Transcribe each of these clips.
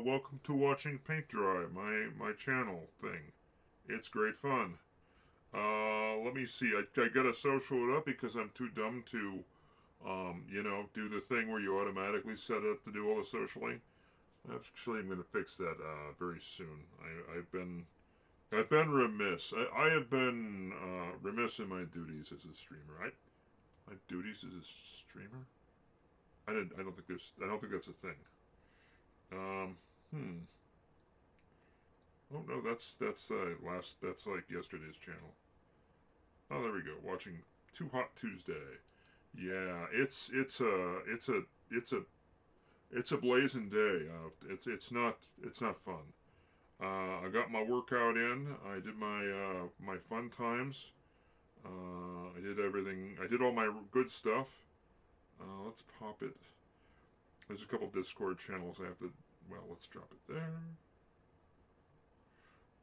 welcome to watching paint dry, my channel thing. It's great fun. Let me see. I gotta social it up because I'm too dumb to, do the thing where you automatically set it up to do all the socialing. Actually, I'm gonna fix that very soon. I've been remiss. I have been remiss in my duties as a streamer. My duties as a streamer. I don't think there's. I don't think that's a thing. Um, hmm. Oh no, that's last. That's like yesterday's channel. Oh, there we go. Watching Too Hot Tuesday. Yeah, it's a blazing day out. It's not fun. I got my workout in. I did my fun times. I did everything. I did all my good stuff. Let's pop it. There's a couple Discord channels I have to. Well, let's drop it there.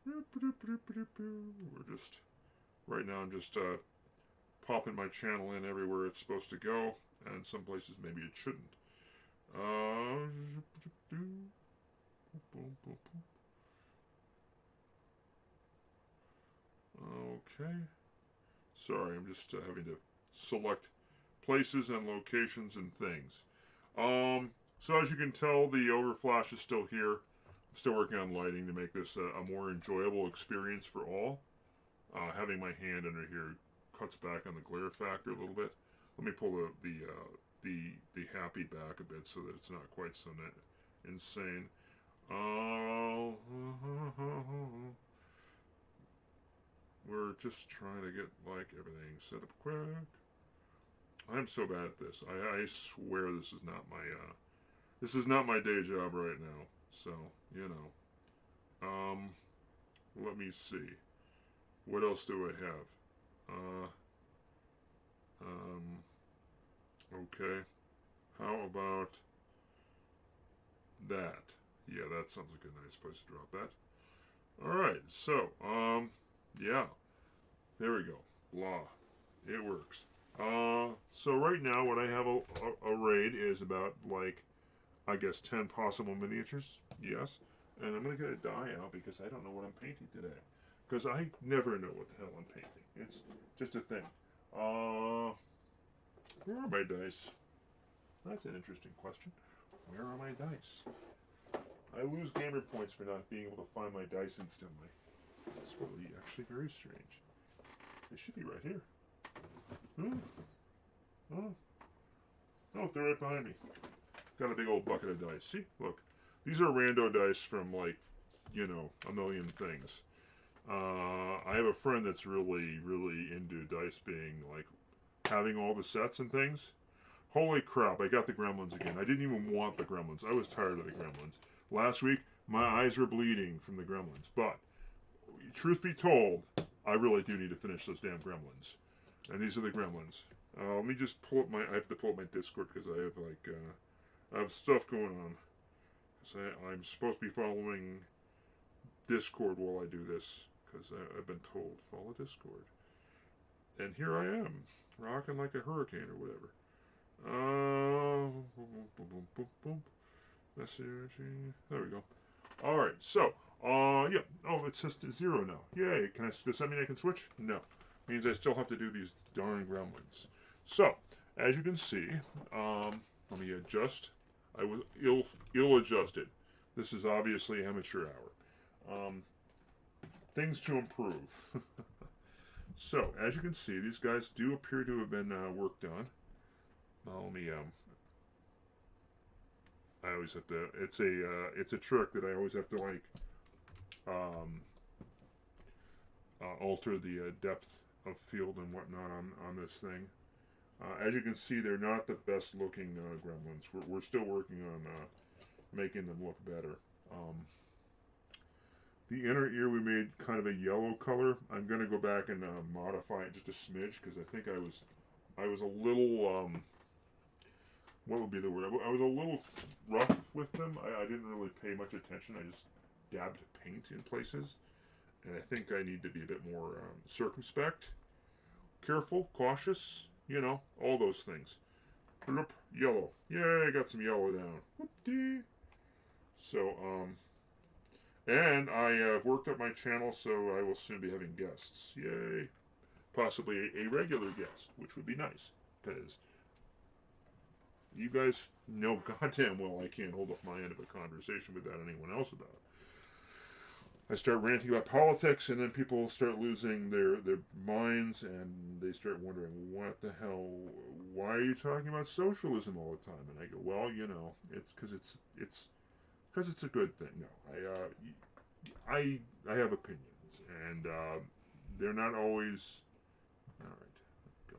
We're just right now. I'm just popping my channel in everywhere it's supposed to go, and some places maybe it shouldn't. Okay. Sorry, I'm just having to select places and locations and things. So as you can tell, the overflash is still here. I'm still working on lighting to make this a more enjoyable experience for all. Having my hand under here cuts back on the glare factor a little bit. Let me pull the happy back a bit so that it's not quite so insane. We're just trying to get like everything set up quick. I'm so bad at this. I swear this is not my day job right now. So, let me see. What else do I have? Okay. How about that? Yeah, that sounds like a nice place to drop that. Alright, so, yeah. There we go. Blah. It works. So right now what I have arrayed is about, like, I guess 10 possible miniatures. Yes. And I'm going to get a die out because I don't know what I'm painting today. Because I never know what the hell I'm painting. It's just a thing. Where are my dice? That's an interesting question. Where are my dice? I lose gamer points for not being able to find my dice instantly. That's really actually very strange. They should be right here. Oh, they're right behind me. Got a big old bucket of dice. See? Look. These are rando dice from, like, a million things. I have a friend that's really, really into dice being, like, having all the sets and things. Holy crap, I got the gremlins again. I didn't even want the gremlins. I was tired of the gremlins. Last week, my eyes were bleeding from the gremlins. But, truth be told, I really do need to finish those damn gremlins. And these are the gremlins. Let me just pull up I have to pull up my Discord because I have, like, I have stuff going on. So I'm supposed to be following Discord while I do this. Because I've been told, follow Discord. And here I am, rocking like a hurricane or whatever. Messaging. There we go. Alright, so, yeah. Oh, it says 0 now. Yay. Does that mean I can switch? No. Means I still have to do these darn gremlins. So, as you can see, let me adjust. I was ill-adjusted. This is obviously amateur hour. Things to improve. So, as you can see, these guys do appear to have been worked on. Let me, I always have to, it's a trick that I always have to, like, alter the depth of field and whatnot on this thing. As you can see, they're not the best looking gremlins. We're still working on making them look better. The inner ear we made kind of a yellow color. I'm going to go back and modify it just a smidge because I think I was a little, what would be the word? I was a little rough with them. I didn't really pay much attention. I just dabbed paint in places. And I think I need to be a bit more circumspect, careful, cautious, all those things. Bloop, yellow. Yay, I got some yellow down. Whoop-dee. So, and I have worked up my channel, so I will soon be having guests. Yay! Possibly a regular guest, which would be nice, because you guys know goddamn well I can't hold up my end of a conversation without anyone else about it. I start ranting about politics, and then people start losing their minds, and they start wondering, what the hell? Why are you talking about socialism all the time? And I go, well, you know, it's because it's a good thing. No, I have opinions, and they're not always. All right, go.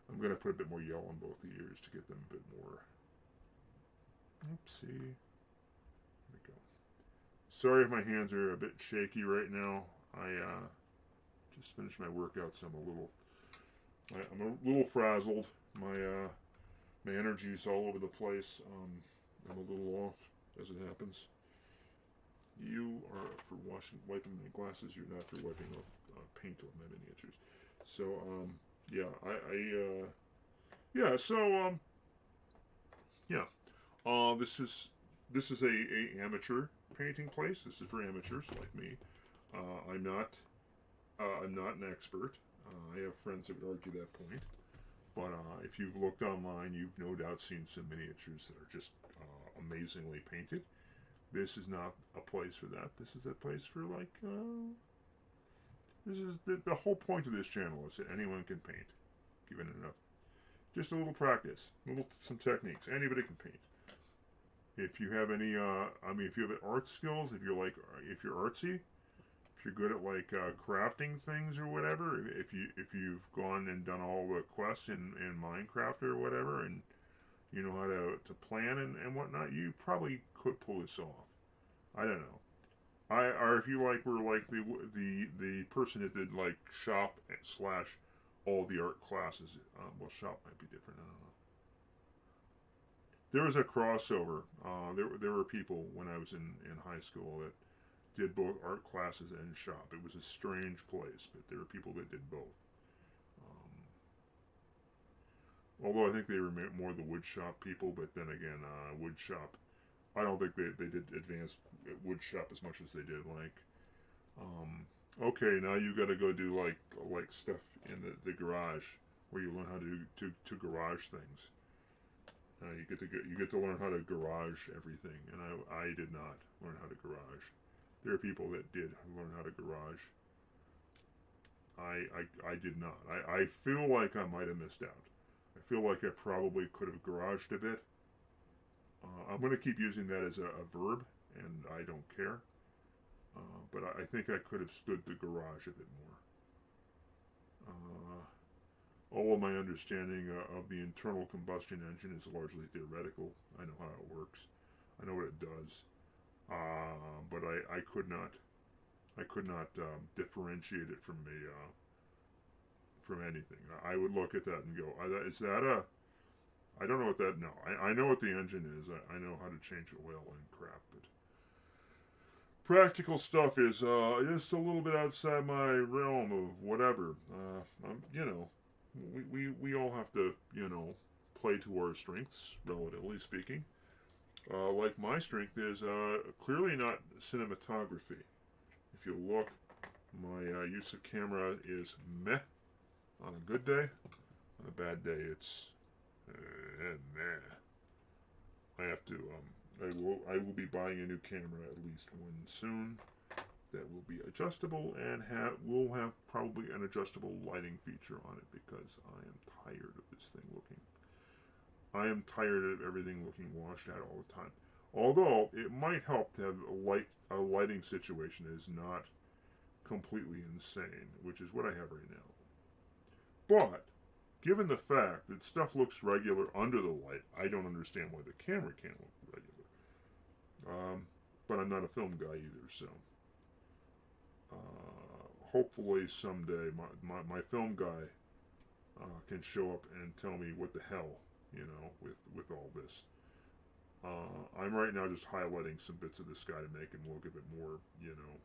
I'm gonna put a bit more yellow on both the ears to get them a bit more. Oopsie. There we go. Sorry if my hands are a bit shaky right now. I just finished my workout, so I'm a little frazzled. My energy's all over the place. I'm a little off, as it happens. You are for wiping my glasses. You're not for wiping paint on my miniatures. So yeah, yeah. So yeah. This is a amateur painting place. This is for amateurs like me. I'm not an expert. I have friends that would argue that point. But if you've looked online, you've no doubt seen some miniatures that are just amazingly painted. This is not a place for that. This is a place for like. This is the whole point of this channel is that anyone can paint, given enough, just a little practice, some techniques. Anybody can paint. If you have any, if you have art skills, if you're artsy, if you're good at like crafting things or whatever, if you've gone and done all the quests in Minecraft or whatever, and you know how to plan and whatnot, you probably could pull this off. I don't know. Or if you like were like the person that did like shop / all the art classes. Well, shop might be different. I don't know. There was a crossover. There were people when I was in high school that did both art classes and shop. It was a strange place, but there were people that did both. Although I think they were more the wood shop people, but then again, wood shop. I don't think they did advanced wood shop as much as they did like. Okay, now you got to go do like stuff in the garage where you learn how to garage things. You get to learn how to garage everything, and I did not learn how to garage. There are people that did learn how to garage. I did not. I feel like I might have missed out. I feel like I probably could have garaged a bit. I'm going to keep using that as a verb, and I don't care. But I think I could have stood the garage a bit more. All of my understanding of the internal combustion engine is largely theoretical. I know how it works. I know what it does. But I could not differentiate it from anything. I would look at that and go, is that a... I don't know what that... No, I know what the engine is. I know how to change oil and crap, but... Practical stuff is just a little bit outside my realm of whatever. You know, we all have to, you know, play to our strengths, relatively speaking. Like my strength is clearly not cinematography. If you look, my use of camera is meh on a good day. On a bad day, it's meh. I have to. I will be buying a new camera, at least one soon, that will be adjustable and will have probably an adjustable lighting feature on it, because I am tired of this thing looking. I am tired of everything looking washed out all the time. Although it might help to have a lighting situation that is not completely insane, which is what I have right now. But given the fact that stuff looks regular under the light, I don't understand why the camera can't look regular. But I'm not a film guy either, so hopefully someday my film guy can show up and tell me what the hell, you know, with all this. I'm right now just highlighting some bits of the sky to make him look a bit more, you know.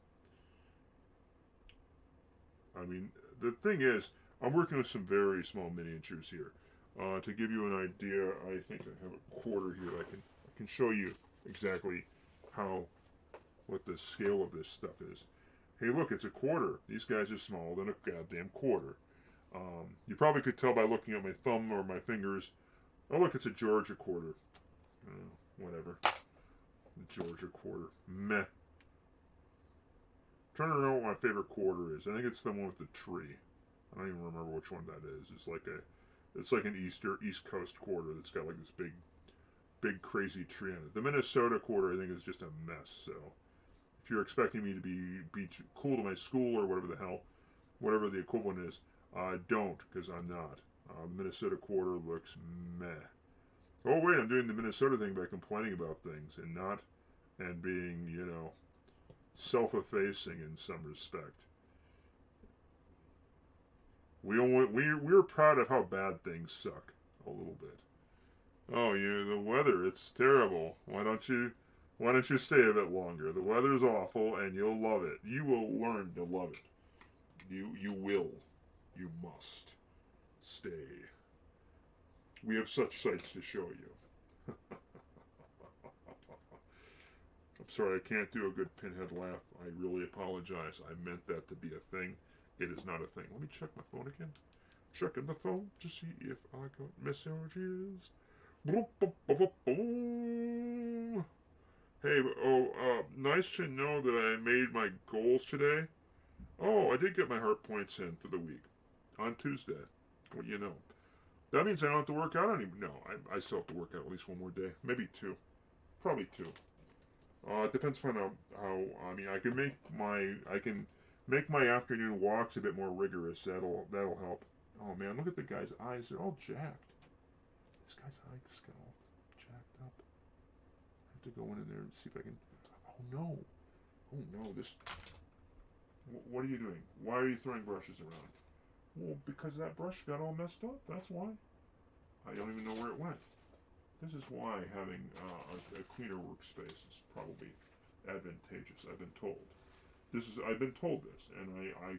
I mean, the thing is, I'm working with some very small miniatures here. To give you an idea, I think I have a quarter here. I can show you exactly what the scale of this stuff is. Hey, look, it's a quarter. These guys are smaller than a goddamn quarter. You probably could tell by looking at my thumb or my fingers. Oh, look, it's a Georgia quarter. Whatever. Georgia quarter. Meh. I'm trying to remember what my favorite quarter is. I think it's the one with the tree. I don't even remember which one that is. It's like an East Coast quarter that's got like this big crazy tree in it. The Minnesota quarter, I think, is just a mess. So, if you're expecting me to be cool to my school or whatever the hell, whatever the equivalent is, don't, because I'm not. The Minnesota quarter looks meh. Oh wait, I'm doing the Minnesota thing by complaining about things and being, self-effacing in some respect. We're proud of how bad things suck a little bit. Oh, the weather, it's terrible. Why don't you stay a bit longer? The weather's awful and you'll love it. You will learn to love it. You will. You must stay. We have such sights to show you. I'm sorry, I can't do a good pinhead laugh. I really apologize. I meant that to be a thing. It is not a thing. Let me check my phone again. Checking the phone to see if I got messages. Hey, nice to know that I made my goals today. Oh, I did get my heart points in for the week. On Tuesday. Well, that means I don't have to work out anymore. No, I still have to work out at least one more day. Maybe two. Probably two. It depends on how I can make my afternoon walks a bit more rigorous. That'll help. Oh man, look at the guy's eyes. They're all jacked. This guy's eyes got all jacked up. I have to go in there and see if I can. Oh no, this. What are you doing? Why are you throwing brushes around? Well, because that brush got all messed up. That's why. I don't even know where it went. This is why having a cleaner workspace is probably advantageous. I've been told. I've been told this, and I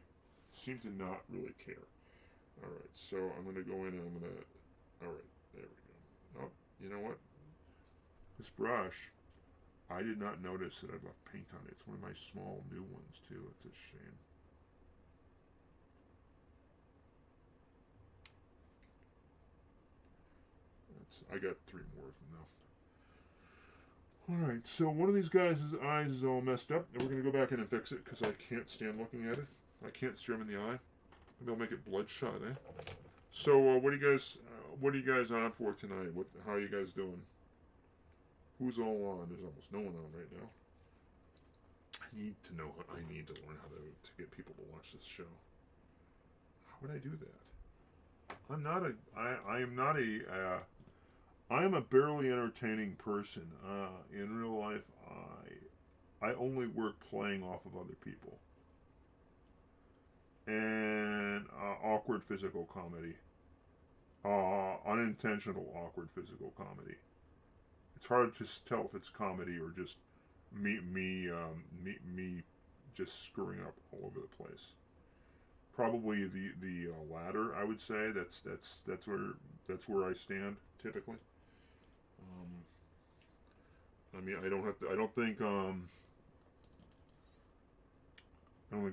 seem to not really care. All right, so I'm going to go in and I'm going to. All right, there we go. Oh, you know what? This brush, I did not notice that I left paint on it. It's one of my small new ones too. It's a shame. I got 3 more of them now. Alright, so one of these guys' eyes is all messed up, and we're going to go back in and fix it, because I can't stand looking at it. I can't stare him in the eye. Maybe I'll make it bloodshot, eh? So, what are you guys on for tonight? How are you guys doing? Who's all on? There's almost no one on right now. I need to learn how to get people to watch this show. How would I do that? I am a barely entertaining person. In real life, I only work playing off of other people. And awkward physical comedy. Unintentional awkward physical comedy. It's hard to tell if it's comedy or just me just screwing up all over the place. Probably the latter, I would say. That's where I stand typically. I don't think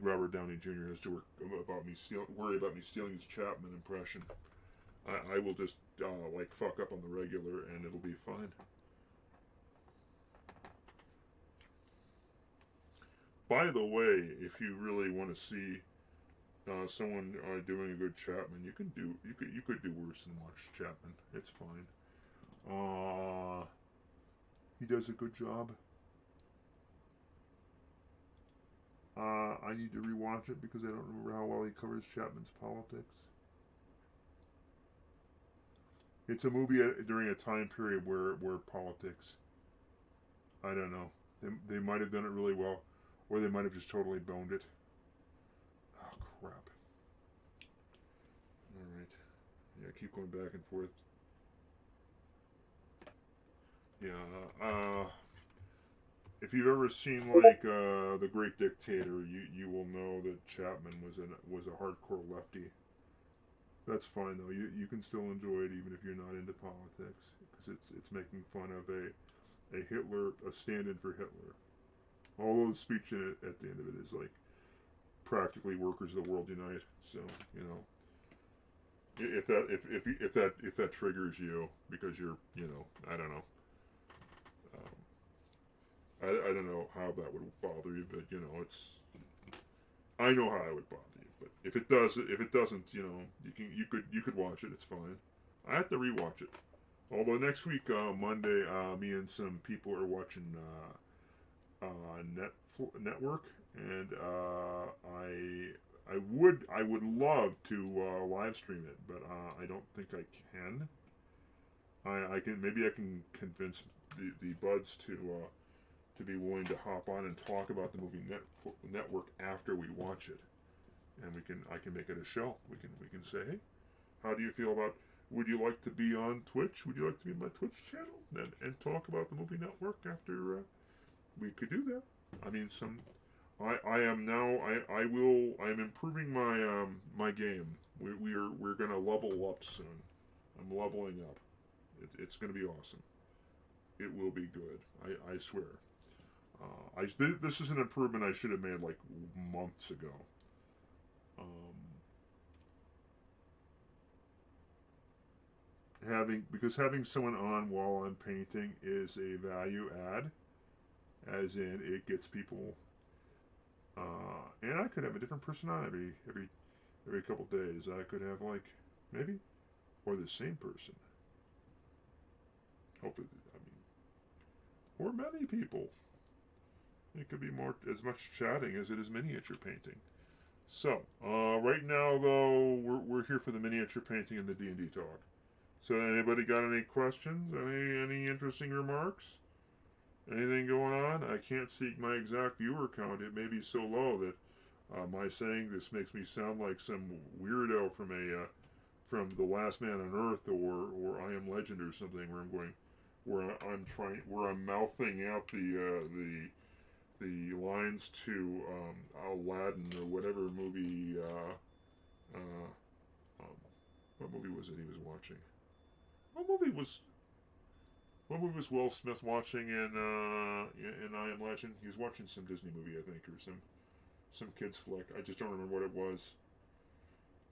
Robert Downey Jr. has to worry about me stealing his Chapman impression. I will just fuck up on the regular and it'll be fine. By the way, if you really want to see someone doing a good Chapman, you could do worse than watch Chapman. It's fine. He does a good job. I need to rewatch it because I don't remember how well he covers Chapman's politics. It's a movie during a time period where politics, I don't know, they might have done it really well, or they might have just totally boned it. Oh crap. Alright. Yeah, keep going back and forth. Yeah, if you've ever seen The Great Dictator, you will know that Chapman was a hardcore lefty. That's fine though. You can still enjoy it even if you're not into politics, because it's making fun of a stand-in for Hitler. Although the speech in it, at the end of it is like practically workers of the world unite. So you know, if that triggers you because you're, you know, I don't know. I don't know how that would bother you, but you know, it's, I know how it would bother you. But if it doesn't, you know, you could watch it. It's fine. I have to rewatch it. Although next week, Monday, me and some people are watching network, and I would love to live stream it, but I don't think I can. I can, maybe I can convince the buds to be willing to hop on and talk about the movie network after we watch it, and I can make it a show. We can say, hey, how do you feel about? Would you like to be on Twitch? Would you like to be on my Twitch channel and talk about the movie network after? We could do that. I mean, I am now. I will. I am improving my my game. We're gonna level up soon. I'm leveling up. It's gonna be awesome. It will be good. I swear. This is an improvement I should have made like months ago. Um, having someone on while I'm painting is a value add, as in it gets people. And I could have a different person on every couple days. I could have like maybe, or the same person. Hopefully, I mean, or many people. It could be more as much chatting as it is miniature painting. So, right now though, we're here for the miniature painting and the D&D talk. So, anybody got any questions? Any interesting remarks? Anything going on? I can't see my exact viewer count. It may be so low that my saying this makes me sound like some weirdo from The Last Man on Earth or I Am Legend or something, where I'm mouthing out the lines to Aladdin or whatever movie. Um, what movie was it he was watching? What movie was Will Smith watching in I Am Legend? He was watching some Disney movie, I think, or some kids flick. I just don't remember what it was.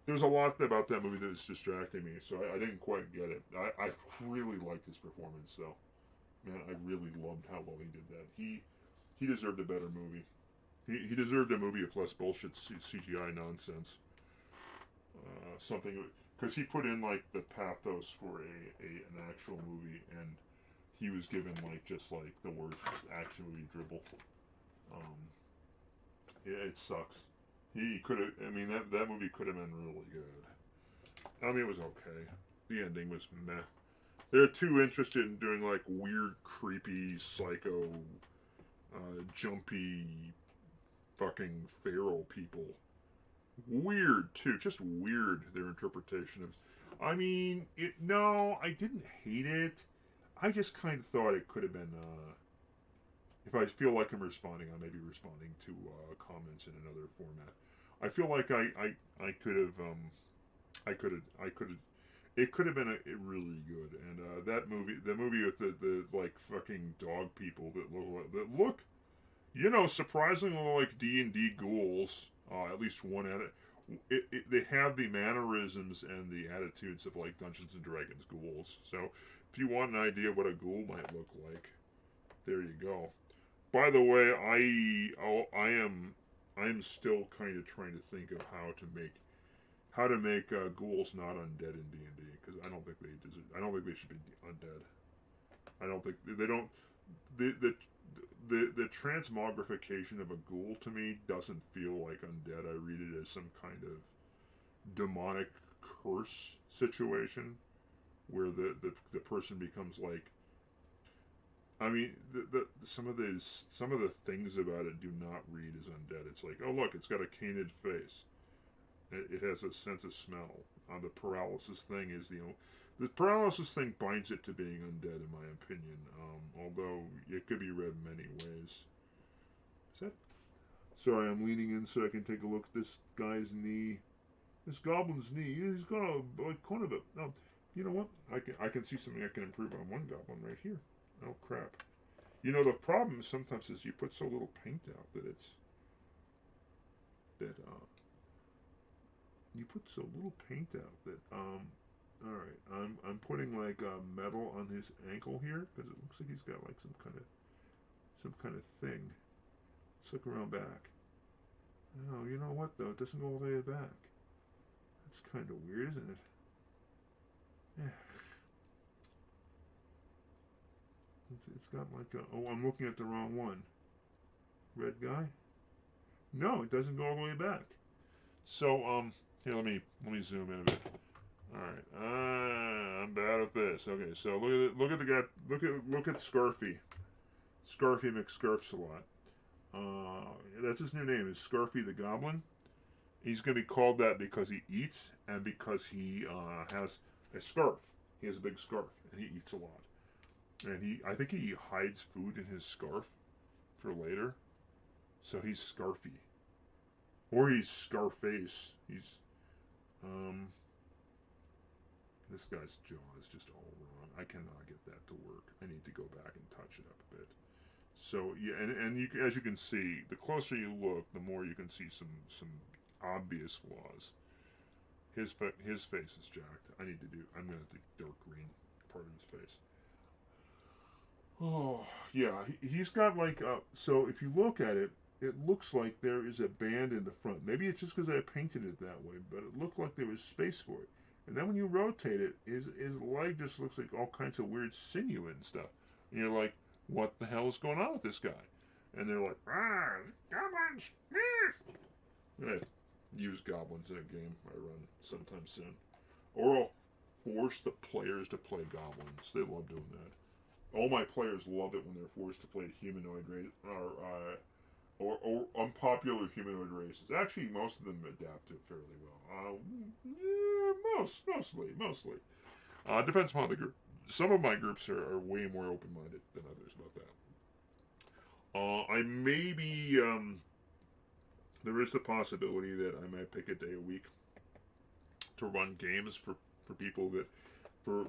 There's a lot about that movie that was distracting me, so I didn't quite get it. I really liked his performance, though. Man, I really loved how well he did that. He deserved a better movie. He deserved a movie with less bullshit CGI nonsense. Something, because he put in like the pathos for an actual movie, and he was given like just like the worst action movie dribble. Um, it sucks. He could have. I mean, that movie could have been really good. I mean, it was okay. The ending was meh. They're too interested in doing like weird, creepy, psycho, jumpy, fucking feral people. Weird too, just weird. Their interpretation of. I mean, No, I didn't hate it. I just kind of thought it could have been. If I feel like I'm responding, I may be responding to comments in another format. I feel like I could have. I could have. It could have been really good, and the movie with the like fucking dog people that look, you know, surprisingly like D&D ghouls. At least one at it. They have the mannerisms and the attitudes of like Dungeons and Dragons ghouls. So if you want an idea of what a ghoul might look like, there you go. By the way, I am still kind of trying to think of how to make ghouls not undead in D&D, because I don't think they deserve. I don't think they should be undead. I don't think they don't. The transmogrification of a ghoul to me doesn't feel like undead. I read it as some kind of demonic curse situation where the person becomes like. I mean, some of the things about it do not read as undead. It's like, oh look, it's got a canid face. It has a sense of smell. The paralysis thing is the paralysis thing binds it to being undead, in my opinion. Although it could be read many ways. Is that? Sorry, I'm leaning in so I can take a look at this guy's knee. This goblin's knee. He's got a like kind of a. You know what? I can see something I can improve on one goblin right here. Oh crap! You know, the problem sometimes is you put so little paint out that you put so little paint out that all right, I'm putting like metal on his ankle here because it looks like he's got like some kind of thing. Let's look around back. Oh, you know what though? It doesn't go all the way back. That's kind of weird, isn't it? Yeah. It's got like a, oh, I'm looking at the wrong one. Red guy? No, it doesn't go all the way back. So here let me zoom in a bit. All right, I'm bad at this. Okay, so look at the guy. Look at Scarfy. Scarfy McScarfsalot. That's his new name. Is Scarfy the Goblin? He's going to be called that because he eats and because he has a scarf. He has a big scarf and he eats a lot. And I think he hides food in his scarf for later. So he's Scarfy. Or he's Scarface. This guy's jaw is just all wrong. I cannot get that to work. I need to go back and touch it up a bit. So yeah, and you, as you can see, the closer you look, the more you can see some obvious flaws. His face is jacked. I'm gonna have to dark green part of his face. Oh yeah, he's got like so if you look at it, it looks like there is a band in the front. Maybe it's just because I painted it that way, but it looked like there was space for it. And then when you rotate it, his leg just looks like all kinds of weird sinew and stuff. And you're like, what the hell is going on with this guy? And they're like, goblins! I'm gonna use goblins in a game I run sometime soon. Or I'll force the players to play goblins. They love doing that. All my players love it when they're forced to play humanoid race or unpopular humanoid races. Actually, most of them adapt to it fairly well. Yeah, mostly. Depends upon the group. Some of my groups are way more open-minded than others about that. I maybe there is the possibility that I might pick a day a week to run games for people for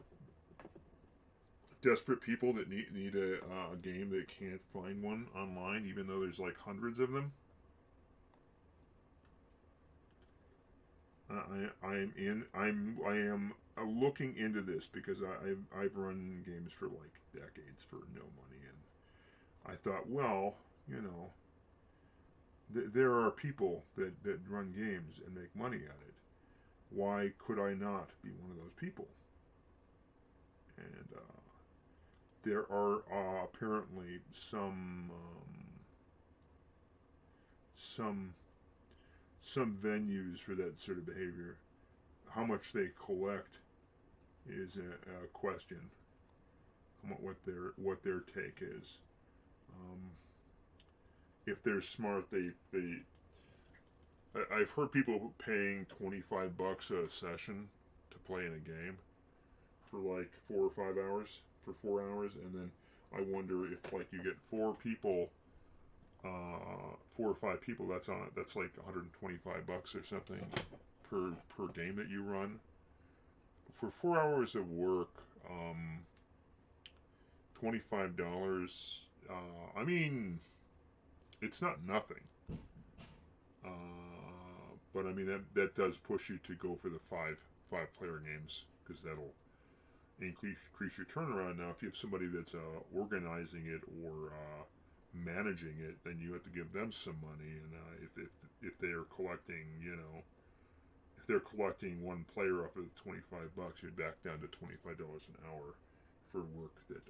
desperate people that need a game that can't find one online, even though there's like hundreds of them. I am looking into this because I've run games for like decades for no money, and I thought, well, you know, there are people that run games and make money at it. Why could I not be one of those people? And there are apparently some venues for that sort of behavior. How much they collect is a question. What their take is. If they're smart, I've heard people paying $25 a session to play in a game for like 4 or 5 hours for 4 hours, and then I wonder if like you get 4 people, 4 or 5 people. That's like $125 or something per game that you run for 4 hours of work. $25. I mean, it's not nothing. But I mean that does push you to go for the five player games because that'll increase your turnaround. Now, if you have somebody that's organizing it or managing it, then you have to give them some money. And if they are collecting, if they're collecting one player off of $25, you're back down to $25 an hour for work that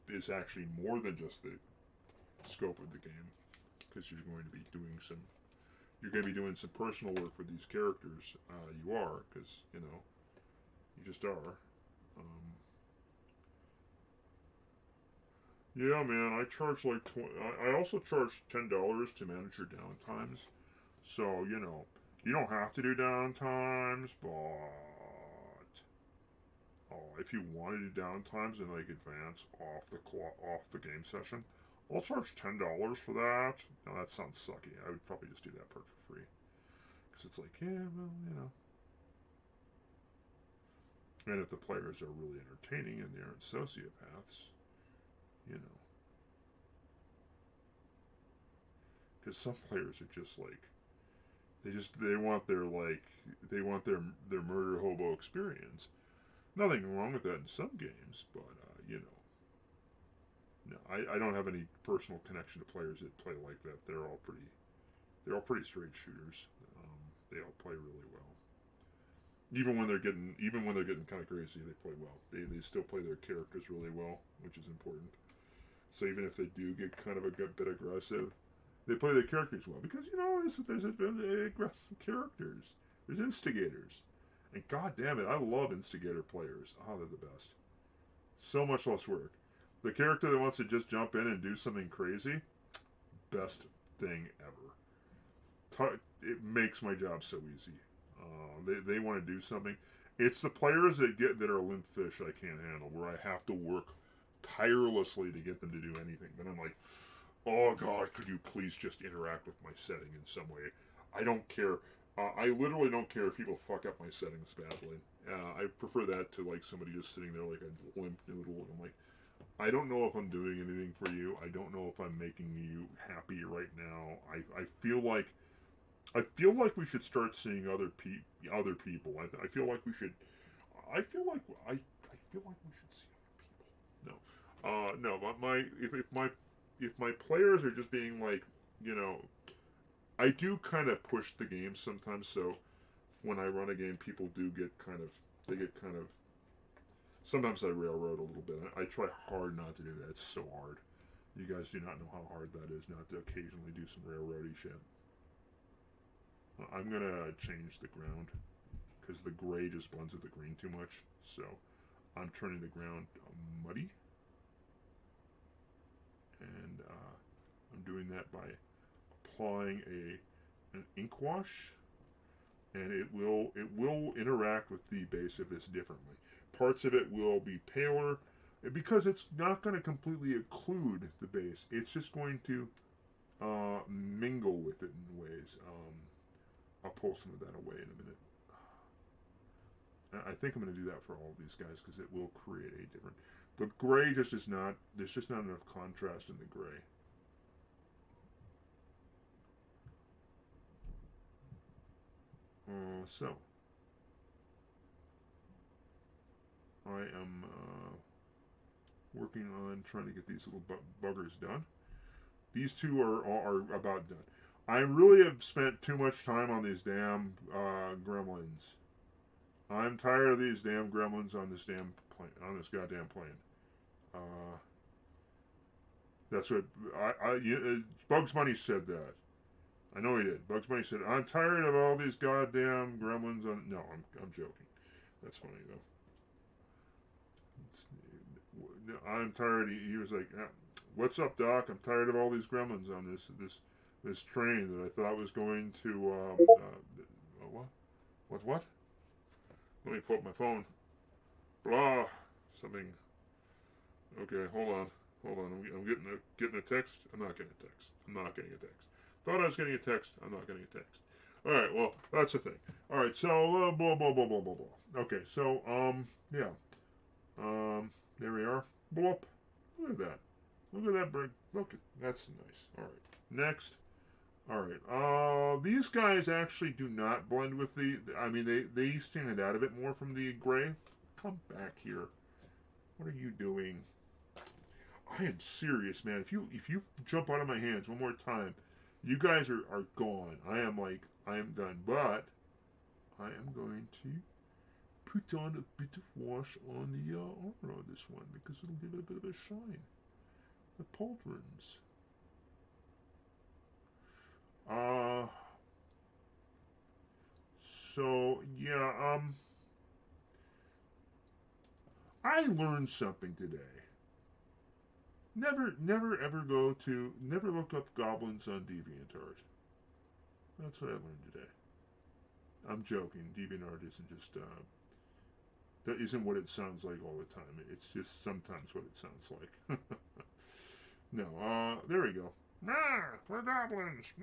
is actually more than just the scope of the game, because you're going to be doing some personal work for these characters. You are, because you just are. Yeah, man, I charge like I also charge $10 to manage your downtimes. So you don't have to do downtimes, but if you want to do downtimes and like advance off the game session, I'll charge $10 for that. Now that sounds sucky. I would probably just do that part for free, because it's like, yeah, well, and if the players are really entertaining and they aren't sociopaths, you know. because some players are just like they want their their murder hobo experience. Nothing wrong with that in some games, but you know, no, I don't have any personal connection to players that play like that. They're all pretty straight shooters. They all play really well. Even when they're getting kind of crazy, they play well. They still play their characters really well, which is important. So even if they do get kind of a bit aggressive, they play their characters well because you know there's aggressive characters. There's instigators, and god damn it, I love instigator players. Oh, they're the best. So much less work. The character that wants to just jump in and do something crazy, best thing ever. It makes my job so easy. They want to do something. It's the players that are limp fish I can't handle, where I have to work tirelessly to get them to do anything. But I'm like, oh god, could you please just interact with my setting in some way? I don't care. I literally don't care if people fuck up my settings badly. I prefer that to like somebody just sitting there like a limp noodle. I'm like, I don't know if I'm doing anything for you. I don't know if I'm making you happy right now. I feel like we should start seeing other people. I feel like we should. I feel like we should see other people. No. If my players are just being like, you know, I do kind of push the game sometimes. So when I run a game, people do get kind of. Sometimes I railroad a little bit. I try hard not to do that. It's so hard. You guys do not know how hard that is not to occasionally do some railroady shit. I'm going to change the ground because the gray just blends with the green too much. So I'm turning the ground muddy. And I'm doing that by applying an ink wash. And it will interact with the base of this differently. Parts of it will be paler because it's not going to completely occlude the base. It's just going to mingle with it in ways. I'll pull some of that away in a minute. I think I'm going to do that for all of these guys because it will create a different. The gray just is not. There's just not enough contrast in the gray. So I am working on trying to get these little buggers done. These two are about done. I really have spent too much time on these damn gremlins. I'm tired of these damn gremlins on this goddamn plane. That's what Bugs Bunny said that. I know he did. Bugs Bunny said, "I'm tired of all these goddamn gremlins on." No, I'm joking. That's funny though. I'm tired. He was like, "What's up, Doc? I'm tired of all these gremlins on this train that I thought was going to what? Let me pull up my phone. Blah, something. Okay, hold on. I'm getting a text. I'm not getting a text. I'm not getting a text. Thought I was getting a text. I'm not getting a text. All right, well, that's the thing. All right, so blah blah blah blah blah blah. Okay, so yeah, there we are. Bloop. Look at that. Look at that bird. Look, that's nice. All right, next. All right. These guys actually do not blend with the. I mean, they stand out a bit more from the gray. Come back here. What are you doing? I am serious, man. If you jump out of my hands one more time, you guys are gone. I am done. But I am going to put on a bit of wash on the armor on this one because it'll give it a bit of a shine. The pauldrons. So yeah, I learned something today. Never look up goblins on DeviantArt. That's what I learned today. I'm joking. DeviantArt isn't just that isn't what it sounds like all the time. It's just sometimes what it sounds like. No, there we go. We're goblins.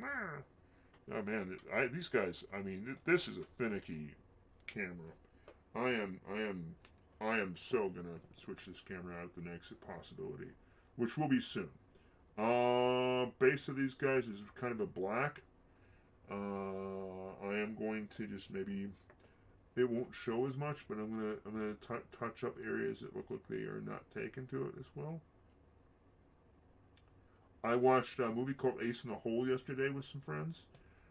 Oh man, these guys. I mean, this is a finicky camera. I am so gonna switch this camera out at the next possibility, which will be soon. Base of these guys is kind of a black. I am going to just maybe, it won't show as much, but I'm gonna touch up areas that look like they are not taken to it as well. I watched a movie called Ace in the Hole yesterday with some friends.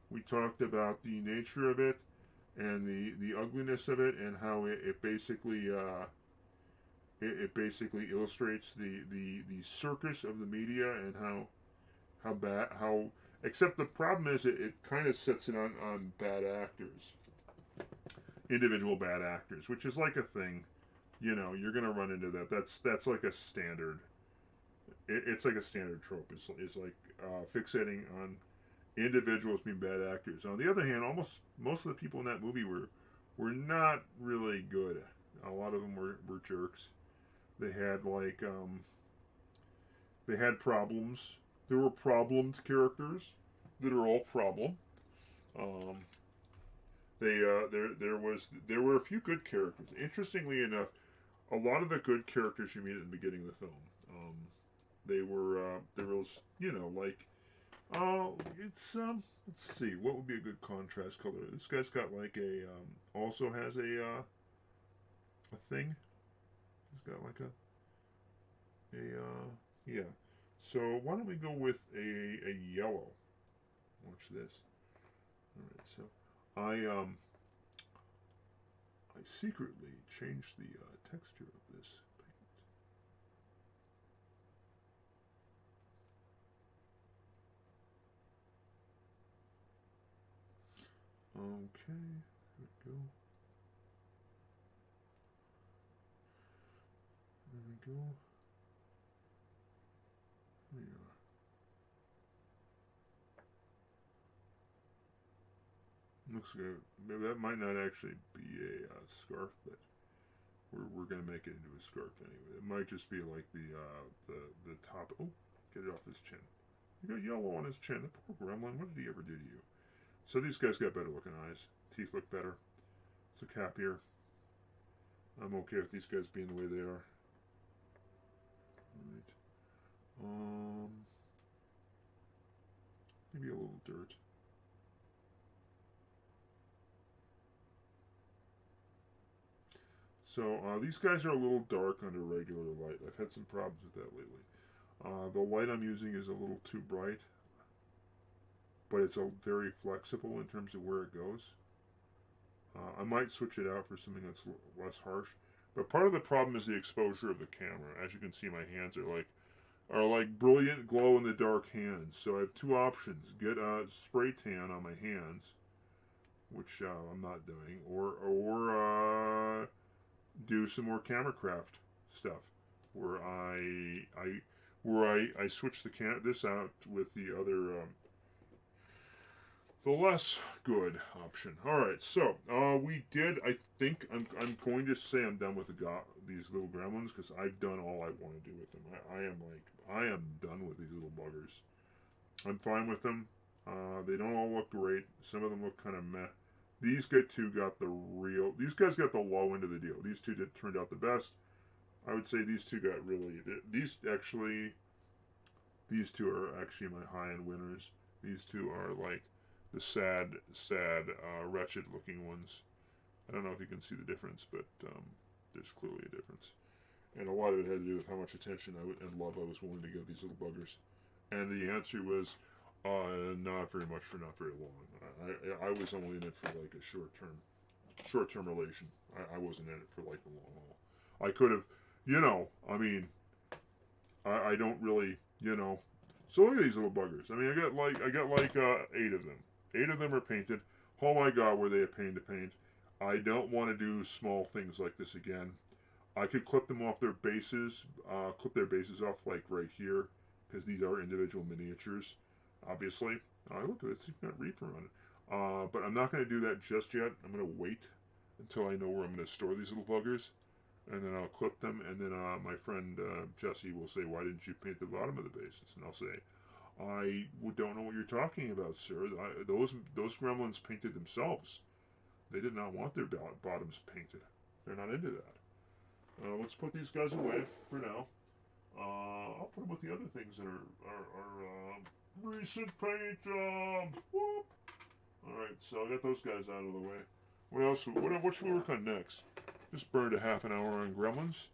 We talked about the nature of it and the ugliness of it and how it basically it basically illustrates the circus of the media and how bad how except the problem is it kind of sets it on bad actors, individual bad actors, which is like a thing. You know, you're gonna run into that. That's like a standard. It's like a standard trope. It's like fixating on individuals being bad actors. On the other hand, almost most of the people in that movie were not really good. A lot of them were jerks. They had they had problems. There were problemed characters that are all problem. Um, there were a few good characters. Interestingly enough, a lot of the good characters you meet at the beginning of the film, there was like it's let's see what would be a good contrast color. This guy's got like a also has a thing. He's got like a yeah. So why don't we go with a yellow? Watch this. All right, so I secretly changed the texture of this paint. Okay, here we go. There we go. There you are. Looks good. Maybe that might not actually be a scarf, but we're gonna make it into a scarf anyway. It might just be like the top. Oh, get it off his chin. He got yellow on his chin. The poor gremlin. What did he ever do to you? So these guys got better looking eyes. Teeth look better. It's a cap here. I'm okay with these guys being the way they are. Alright. Maybe a little dirt. So these guys are a little dark under regular light. I've had some problems with that lately. The light I'm using is a little too bright, but it's very flexible in terms of where it goes. I might switch it out for something that's less harsh. But part of the problem is the exposure of the camera. As you can see, my hands are like brilliant glow in the dark hands. So I have two options: get a spray tan on my hands, which I'm not doing, or do some more camera craft stuff, where I switch this out with the other the less good option. All right, so we did. I think I'm going to say I'm done with these little gremlins because I've done all I want to do with them. I am done with these little buggers. I'm fine with them. They don't all look great. Some of them look kind of meh. These two got the real. These guys got the low end of the deal. These two turned out the best. I would say these two got really. These two are actually my high end winners. These two are like the sad, wretched looking ones. I don't know if you can see the difference, but there's clearly a difference. And a lot of it had to do with how much attention and love I was willing to give these little buggers. And the answer was not very much for not very long. I was only in it for like a short term relation. I wasn't in it for like the long haul. I could have, I mean, I don't really, So look at these little buggers. I mean, I got like 8 of them. 8 of them are painted. Oh my God, were they a pain to paint? I don't want to do small things like this again. I could clip them off their bases, clip their bases off like right here, because these are individual miniatures, obviously. Look at this, you've got Reaper on it. But I'm not going to do that just yet. I'm going to wait until I know where I'm going to store these little buggers, and then I'll clip them, and then my friend Jesse will say, why didn't you paint the bottom of the bases? And I'll say, I don't know what you're talking about, sir. Those gremlins painted themselves. They did not want their bottoms painted. They're not into that. Let's put these guys away for now. I'll put them with the other things that are recent paint jobs. Whoop. All right, so I got those guys out of the way. What else? What should we work on next? Just burned a half an hour on Gremlins.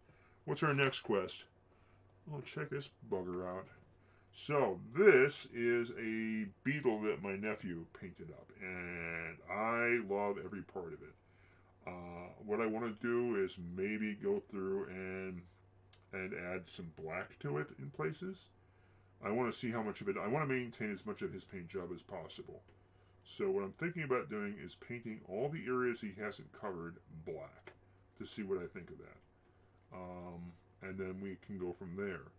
What's our next quest? Oh, check this bugger out. So this is a beetle that my nephew painted up, and I love every part of it. What I want to do is maybe go through and add some black to it in places. I want to see how much of it. I want to maintain as much of his paint job as possible. So what I'm thinking about doing is painting all the areas he hasn't covered black to see what I think of that. And then we can go from there.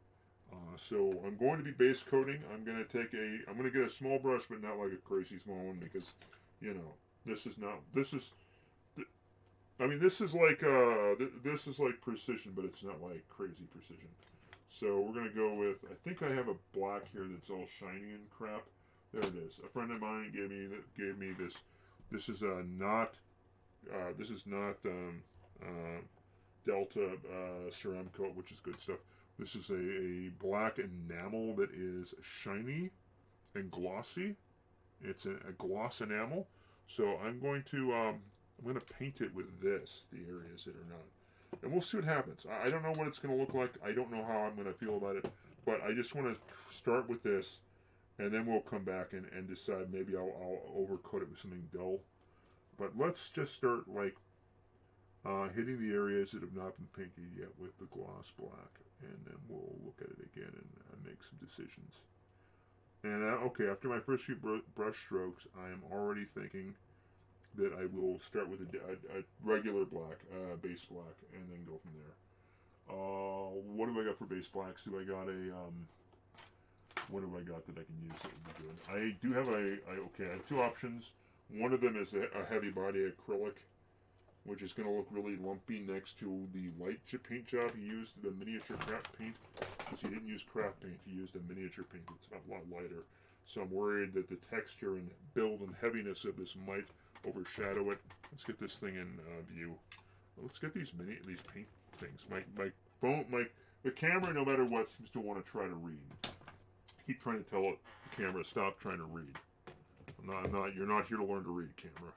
So I'm going to be base coating. I'm going to get a small brush, but not like a crazy small one because, you know, this is like precision, but it's not like crazy precision. So we're going to go with, I think I have a black here that's all shiny and crap. There it is. A friend of mine gave me this. This is not Delta Ceramcoat, which is good stuff. This is a black enamel that is shiny and glossy. It's a gloss enamel. So I'm going to paint it with this, the areas that are not. And we'll see what happens. I don't know what it's going to look like. I don't know how I'm going to feel about it. But I just want to start with this. And then we'll come back and decide maybe I'll overcoat it with something dull. But let's just start like hitting the areas that have not been painted yet with the gloss black. And then we'll look at it again and make some decisions. And okay, after my first few brush strokes, I am already thinking that I will start with a regular black, base black, and then go from there. What do I got for base blacks? Do I got what do I got that I can use that would be good? I do have I have two options. One of them is a heavy body acrylic, which is going to look really lumpy next to the light paint job. He used the miniature craft paint, because he didn't use craft paint, he used a miniature paint that's a lot lighter. So I'm worried that the texture and build and heaviness of this might overshadow it. Let's get this thing in view. Let's get these paint things. The camera, no matter what, seems to want to try to read. Keep trying to tell the camera, stop trying to read. You're not here to learn to read, camera.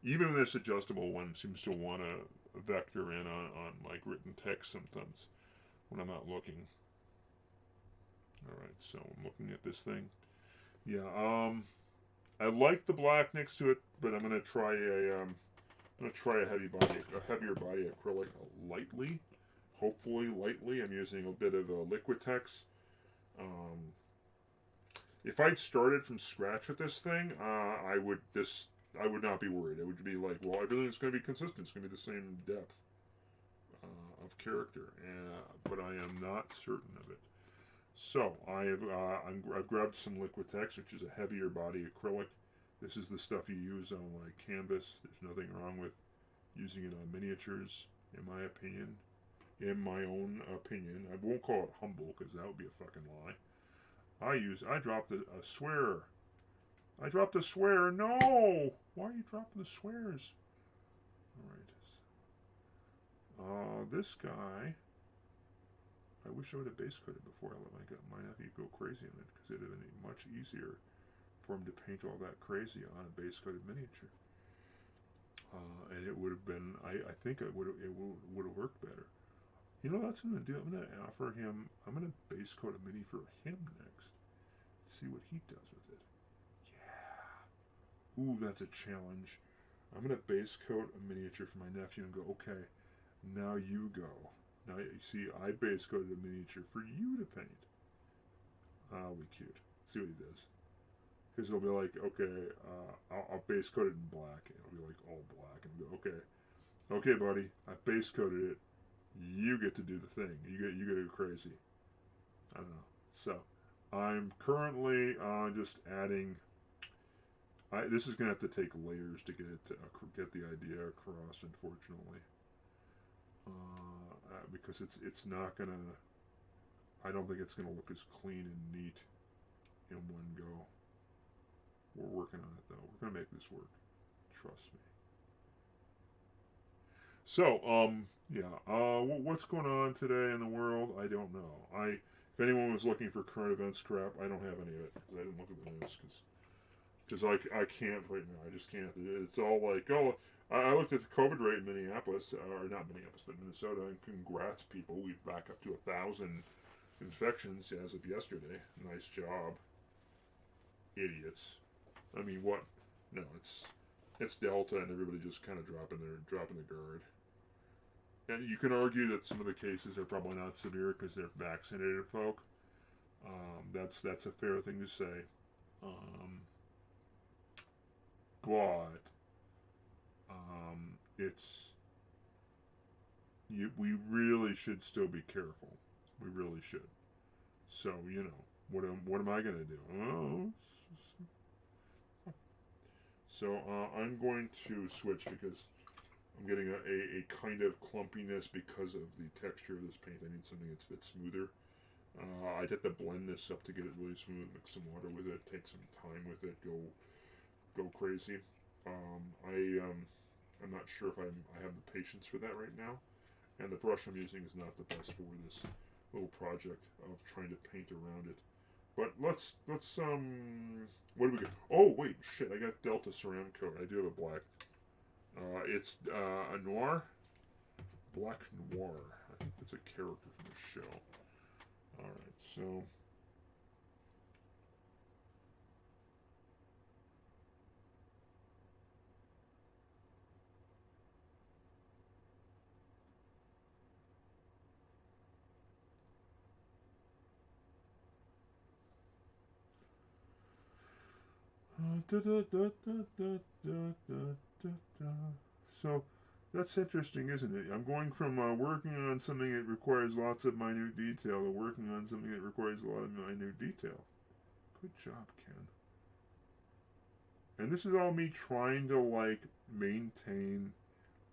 Even this adjustable one seems to want to vector in on like written text sometimes when I'm not looking. Alright, so I'm looking at this thing. Yeah, I like the black next to it, but I'm gonna try a heavier body acrylic lightly. Hopefully lightly. I'm using a bit of Liquitex. If I'd started from scratch with this thing, I would not be worried. I would be like, well, everything's going to be consistent. It's going to be the same depth of character, but I am not certain of it. So I've grabbed some Liquitex, which is a heavier body acrylic. This is the stuff you use on like canvas. There's nothing wrong with using it on miniatures, in my opinion. In my own opinion, I won't call it humble because that would be a fucking lie. I dropped a swear. I dropped a swear. No! Why are you dropping the swears? Alright. This guy, I wish I would have base coated before I let my nephew go crazy on it, because it would have been much easier for him to paint all that crazy on a base coated miniature. And it would have been, I think it would have worked better. You know, that's what I'm going to do. I'm going to base coat a mini for him next. See what he does with it. Yeah. Ooh, that's a challenge. I'm going to base coat a miniature for my nephew and go, okay, now you go. Now, you see, I base coated a miniature for you to paint. That'll be cute. See what he does. Because it'll be like, okay, I'll base coat it in black. It'll be like all black. And go, okay, buddy, I base coated it. You get to do the thing. You get to go crazy. I don't know. So, I'm currently just adding. This is gonna have to take layers to get it to get the idea across. Unfortunately, because it's not gonna. I don't think it's gonna look as clean and neat in one go. We're working on it though. We're gonna make this work. Trust me. So, yeah. What's going on today in the world? I don't know. If anyone was looking for current events crap, I don't have any of it because I didn't look at the news because I can't right now. I just can't. It's all like, oh, I looked at the COVID rate in Minneapolis, or not Minneapolis, but Minnesota, and congrats, people. We've back up to 1,000 infections as of yesterday. Nice job, idiots. I mean, what? No, it's Delta, and everybody just kind of dropping the guard. And you can argue that some of the cases are probably not severe because they're vaccinated folk. That's a fair thing to say. Um, but it's we really should still be careful. We really should. So what am I gonna do? Oh, so I'm going to switch because I'm getting a kind of clumpiness because of the texture of this paint. I need something that's a bit smoother. I'd have to blend this up to get it really smooth. Mix some water with it. Take some time with it. Go crazy. I'm not sure if I have the patience for that right now. And the brush I'm using is not the best for this little project of trying to paint around it. But let's what do we get? Oh wait, shit! I got Delta Ceramic Coat. I do have a black. It's a noir, black noir. I think that's a character from the show. All right, so. So that's interesting, isn't it? I'm going from working on something that requires lots of minute detail to working on something that requires a lot of minute detail. Good job, Ken. And this is all me trying to like maintain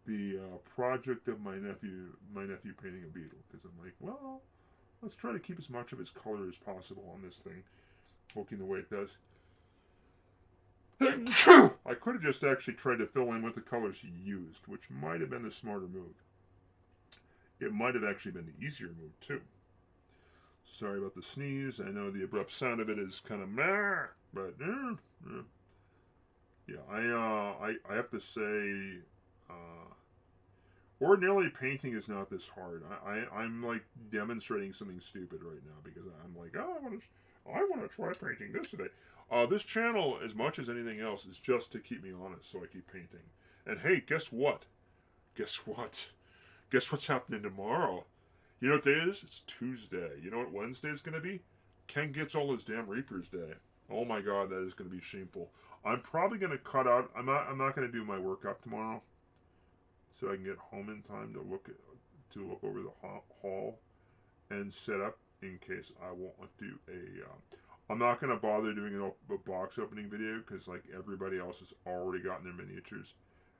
the project of my nephew painting a beetle, because I'm like, well, let's try to keep as much of its color as possible on this thing, looking the way it does. I could have just actually tried to fill in with the colors he used, which might have been the smarter move. It might have actually been the easier move, too. Sorry about the sneeze. I know the abrupt sound of it is kind of meh, but yeah. I have to say, ordinarily painting is not this hard. I'm like demonstrating something stupid right now because I'm like, oh, I want to try painting this today. This channel, as much as anything else, is just to keep me honest, so I keep painting. And hey, guess what? Guess what? Guess what's happening tomorrow? You know what day it is? It's Tuesday. You know what Wednesday is going to be? Ken gets all his damn Reapers Day. Oh my God, that is going to be shameful. I'm probably going to cut out. I'm not going to do my workout tomorrow, so I can get home in time to look over the hall and set up in case I want to do a. I'm not going to bother doing a box opening video because like everybody else has already gotten their miniatures,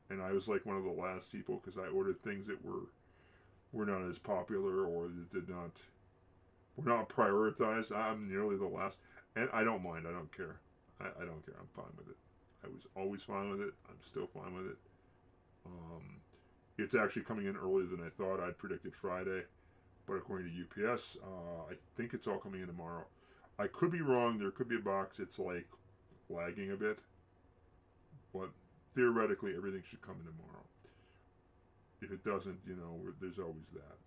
and I was like one of the last people because I ordered things that were not as popular or that were not prioritized. I'm nearly the last, and I don't mind. I don't care. I don't care. I'm fine with it. I was always fine with it. I'm still fine with it. Um, it's actually coming in earlier than I thought. I'd predicted Friday, but according to UPS, I think it's all coming in tomorrow. I could be wrong. There could be a box. It's like lagging a bit, but theoretically everything should come in tomorrow. If it doesn't, there's always that.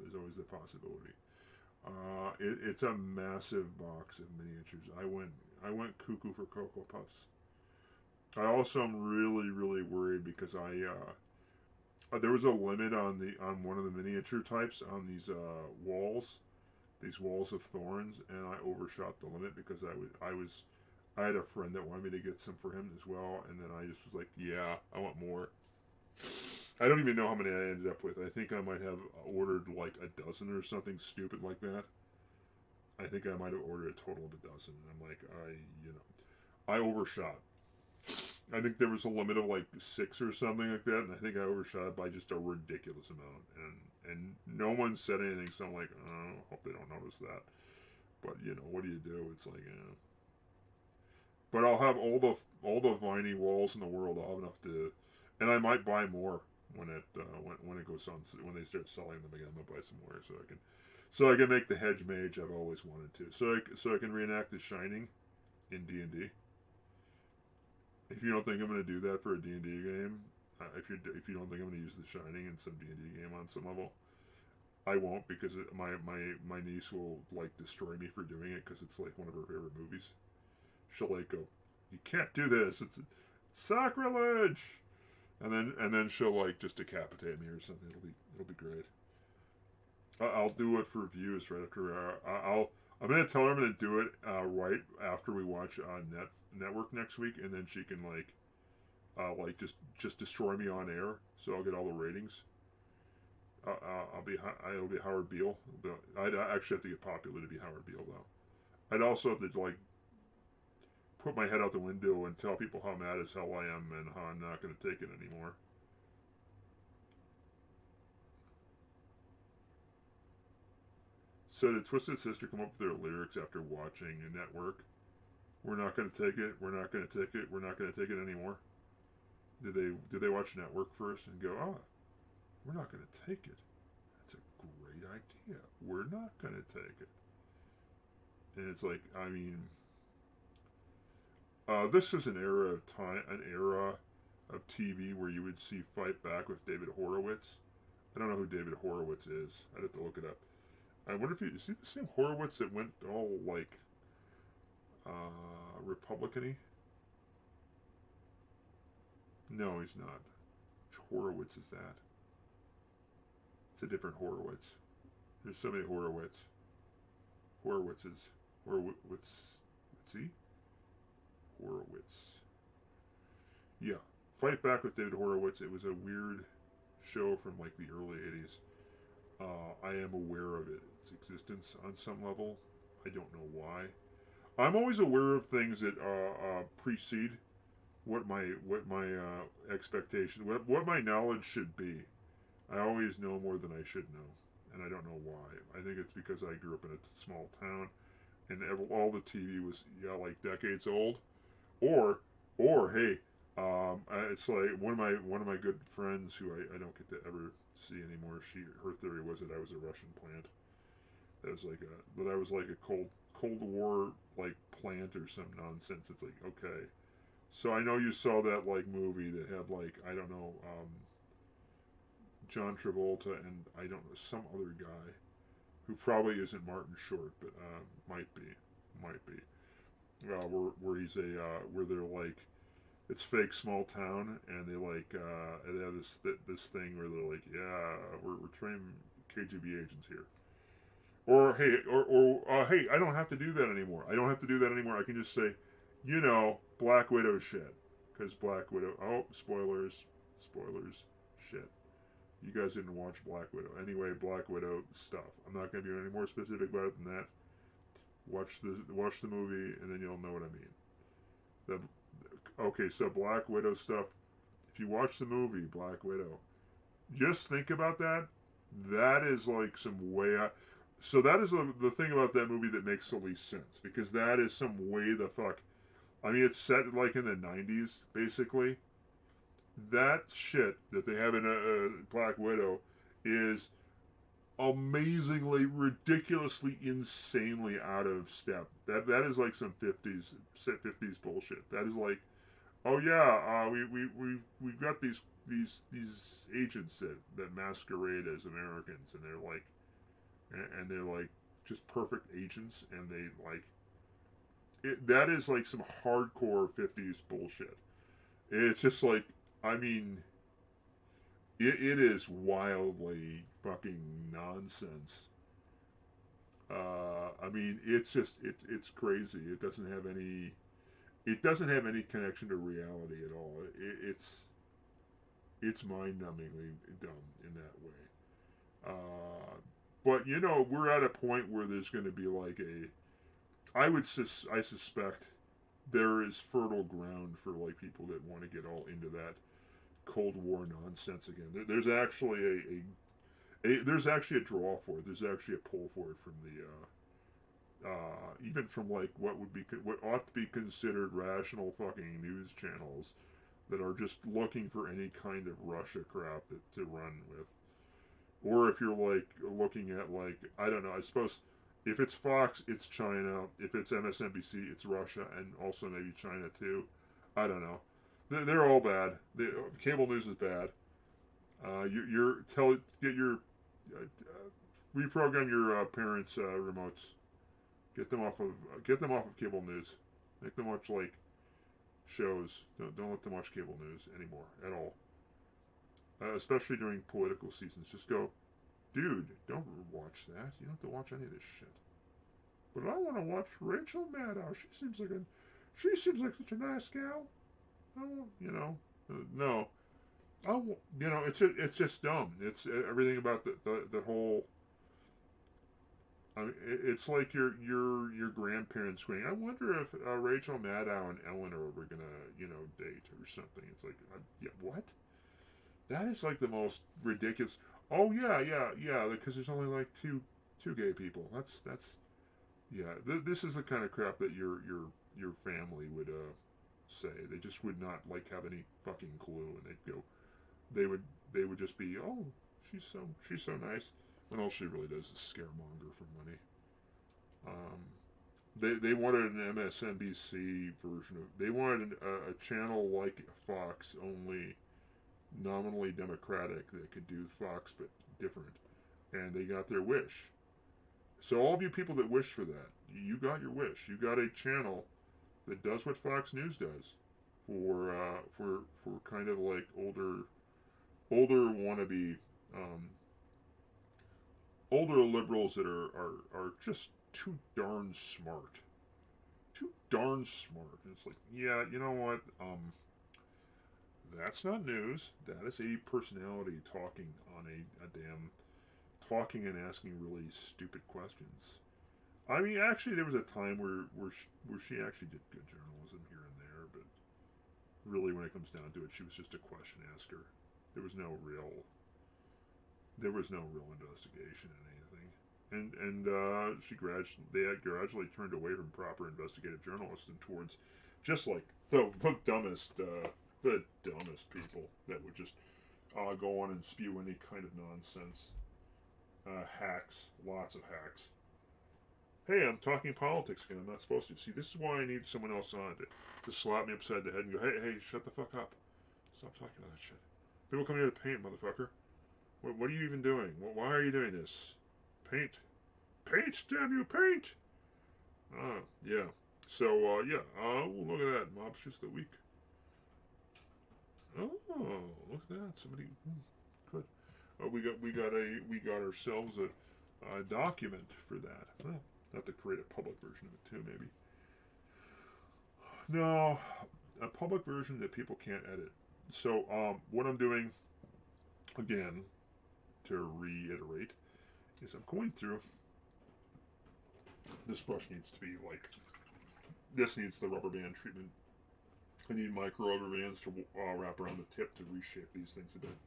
There's always the possibility. It's a massive box of miniatures. I went cuckoo for Cocoa Puffs. I also am really really worried because there was a limit on one of the miniature types on these walls of thorns, and I overshot the limit because I had a friend that wanted me to get some for him as well, and then I just was like, yeah, I want more. I don't even know how many I ended up with. I think I might have ordered like a dozen or something stupid like that. I think I might have ordered a total of a dozen, and I'm like, I overshot. I think there was a limit of like 6 or something like that, and I think I overshot it by just a ridiculous amount. And no one said anything, so I'm like, oh, hope they don't notice that. But what do you do? It's like, But I'll have all the viney walls in the world. I'll have enough to, and I might buy more when it goes on, when they start selling them again. I'm gonna buy some more so I can make the hedge mage I've always wanted to. So I can reenact The Shining in D&D. If you don't think I'm gonna do that for a D&D game, if you don't think I'm gonna use The Shining in some D&D game on some level, I won't, because my niece will like destroy me for doing it because it's like one of her favorite movies. She'll like go, "You can't do this. It's sacrilege," and then she'll like just decapitate me or something. It'll be great. I'll do it for views right after. I'm gonna tell her I'm gonna do it right after we watch on network next week, and then she can like just destroy me on air, so I'll get all the ratings. It'll be Howard Beale. I'd actually have to get popular to be Howard Beale though. I'd also have to like put my head out the window and tell people how mad as hell I am and how I'm not going to take it anymore. So did Twisted Sister come up with their lyrics after watching a network? We're not going to take it. We're not going to take it. We're not going to take it anymore. Did they watch network first and go, we're not going to take it. That's a great idea. We're not going to take it. And it's like, I mean, this was an era of TV where you would see Fight Back with David Horowitz. I don't know who David Horowitz is. I'd have to look it up. I wonder if you see the same Horowitz that went all like Republican-y? No, he's not. Which Horowitz is that? It's a different Horowitz. There's so many Horowitz. Horowitzes. Horowitz. What's he? Horowitz. Yeah. Fight Back with David Horowitz. It was a weird show from like the early 80s. I am aware of its existence on some level. I don't know why. I'm always aware of things that precede what my expectation, what my knowledge should be. I always know more than I should know, and I don't know why. I think it's because I grew up in a small town, and all the TV was like decades old, or hey, it's like one of my good friends who I don't get to ever see anymore. Her theory was that I was a Russian plant. That I was like a Cold War like plant or some nonsense. It's like, okay, so I know you saw that like movie that had like, I don't know, John Travolta and I don't know, some other guy who probably isn't Martin Short, but might be. Where he's where they're like, it's fake small town, and they like they have this thing where they're like, yeah, we're training KGB agents here. Or hey, I don't have to do that anymore. I can just say, Black Widow shit, because Black Widow. Oh, spoilers, shit. You guys didn't watch Black Widow. Anyway, Black Widow stuff. I'm not going to be any more specific about it than that. Watch the movie, and then you'll know what I mean. Okay, so Black Widow stuff. If you watch the movie Black Widow, just think about that. That is like some way out. So that is the thing about that movie that makes the least sense, because that is some way the fuck. I mean, it's set like in the 90s, basically. That shit that they have in a Black Widow is amazingly, ridiculously, insanely out of step. That is like some 50s bullshit. That is like, oh yeah, we've got these agents that masquerade as Americans, and they're like just perfect agents, and they like it. That is like some hardcore 50s bullshit. It's just like, I mean, it is wildly fucking nonsense. I mean, it's crazy. It doesn't have any connection to reality at all. It's mind-numbingly dumb in that way. But we're at a point where there's going to be like I suspect there is fertile ground for like people that want to get all into that Cold War nonsense again. There's actually there's actually a draw for it. There's actually a pull for it from the even from like what ought to be considered rational fucking news channels. that are just looking for any kind of Russia crap to run with. Or if you're like looking at like, I don't know, I suppose if it's Fox, it's China. If it's MSNBC, it's Russia and also maybe China too. I don't know. They're all bad. Cable news is bad. Get your reprogram your parents' remotes. Get them off of cable news. Make them watch like shows. Don't let them watch cable news anymore at all. Especially during political seasons. Just go, dude, don't watch that. You don't have to watch any of this shit. But I want to watch Rachel Maddow. She seems like such a nice gal. No. It's just dumb. It's everything about the whole. I mean, it's like your grandparents going, I wonder if Rachel Maddow and Eleanor were gonna date or something. It's like, yeah, what? That is like the most ridiculous. Oh yeah, because there's only like two gay people. That's yeah. This is the kind of crap that your family would say. They just would not like have any fucking clue, and they'd go. They would just be, oh, she's so nice, when all she really does is scaremonger for money. They wanted an MSNBC version of. They wanted a channel like Fox, only nominally Democratic, that could do Fox but different, and they got their wish. So all of you people that wished for that, you got your wish. You got a channel that does what Fox News does for kind of like older wannabe older liberals that are just too darn smart. Too darn smart. And it's like, yeah, you know what? That's not news. That is a personality talking on a damn talking and asking really stupid questions. I mean, actually, there was a time where she actually did good journalism here and there, but really, when it comes down to it, she was just a question asker. There was no real investigation in anything, and they had gradually turned away from proper investigative journalism towards just like the dumbest people that would just go on and spew any kind of nonsense. Hacks, lots of hacks. Hey, I'm talking politics again. I'm not supposed to. See, this is why I need someone else on to slap me upside the head and go, hey, shut the fuck up. Stop talking about that shit. People come here to paint, motherfucker. What are you even doing? Why are you doing this? Paint. Paint, damn you, paint! Yeah. So, yeah. Look at that. Mob's just a week. Oh, look at that. Somebody... good. We got ourselves a document for that. Well, have to create a public version of it too, maybe. No, a public version that people can't edit. So, what I'm doing, again, to reiterate, is I'm going through. This brush needs to be like. This needs the rubber band treatment. I need micro rubber bands to wrap around the tip to reshape these things a bit.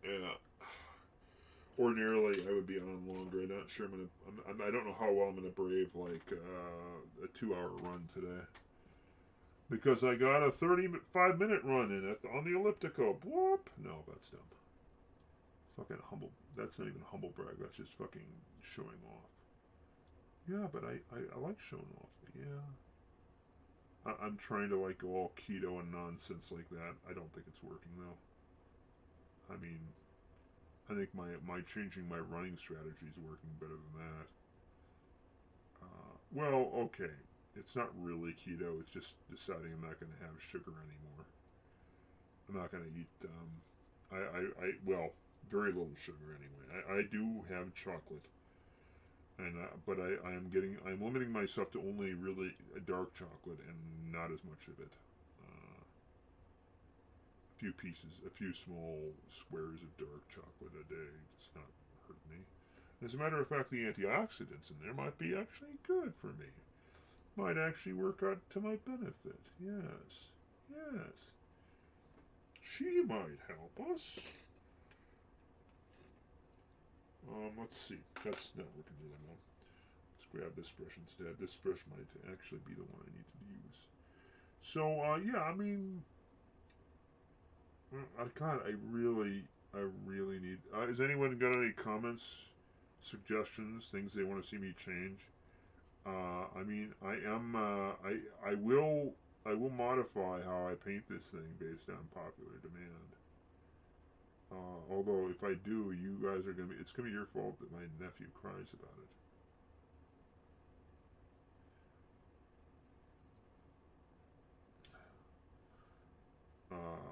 Yeah. Ordinarily, I would be on longer. I'm not sure I don't know how well I'm gonna brave like a 2-hour run today, because I got a 35-minute run in it on the elliptical. Whoop! No, that's dumb. Fucking humble. That's not even humble brag. That's just fucking showing off. Yeah, but I like showing off. Yeah. I'm trying to like go all keto and nonsense like that. I don't think it's working though. I mean, I think my changing my running strategy is working better than that. Well, okay. It's not really keto. It's just deciding I'm not going to have sugar anymore. I'm not going to eat, well, very little sugar anyway. I do have chocolate. And, but I'm limiting myself to only really a dark chocolate and not as much of it. A few small squares of dark chocolate a day does not hurt me. As a matter of fact, the antioxidants in there might be actually good for me. Might actually work out to my benefit. Yes. She might help us. Let's see. That's not working really well. Let's grab this brush instead. This brush might actually be the one I need to use. So yeah, I mean, I really need. Has anyone got any comments, suggestions, things they want to see me change? I mean, I will modify how I paint this thing based on popular demand. Although if I do, you guys are gonna be. It's gonna be your fault that my nephew cries about it.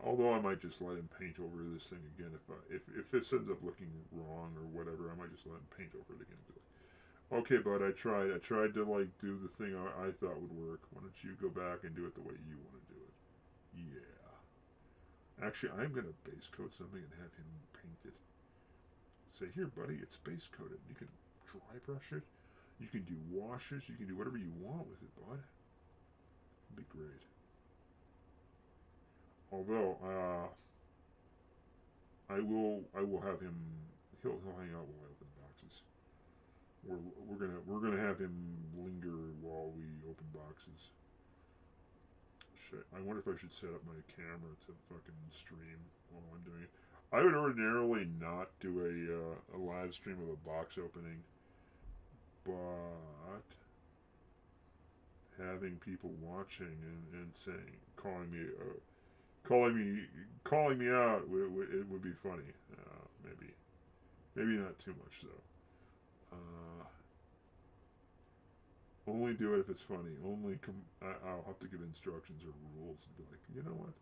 Although I might just let him paint over this thing again if this ends up looking wrong or whatever, I might just let him paint over it again. Okay, bud, I tried. I tried to like do the thing I thought would work. Why don't you go back and do it the way you want to do it? Yeah. Actually, I'm gonna base coat something and have him paint it. Say, here, buddy, it's base coated. You can dry brush it. You can do washes. You can do whatever you want with it, bud. It'd be great. Although, I will have him. He'll hang out while I open boxes. We're gonna have him linger while we open boxes. Shit, I wonder if I should set up my camera to fucking stream while I'm doing it. I would ordinarily not do a live stream of a box opening, but having people watching and saying calling me out, it would be funny. Maybe not too much though. Only do it if it's funny. I'll have to give instructions or rules and be like, you know what?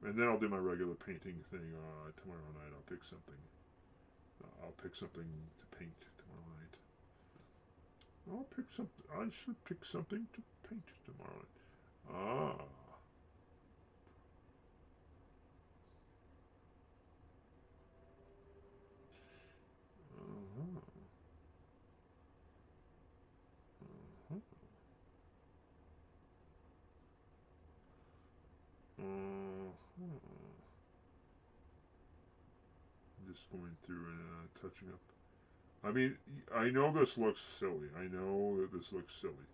And then I'll do my regular painting thing tomorrow night. I'll pick something. I'll pick something to paint tomorrow night. I should pick something to paint tomorrow night. Ah. Uh-huh. Uh-huh. Uh-huh. I'm just going through and touching up. I mean, I know this looks silly. I know that this looks silly,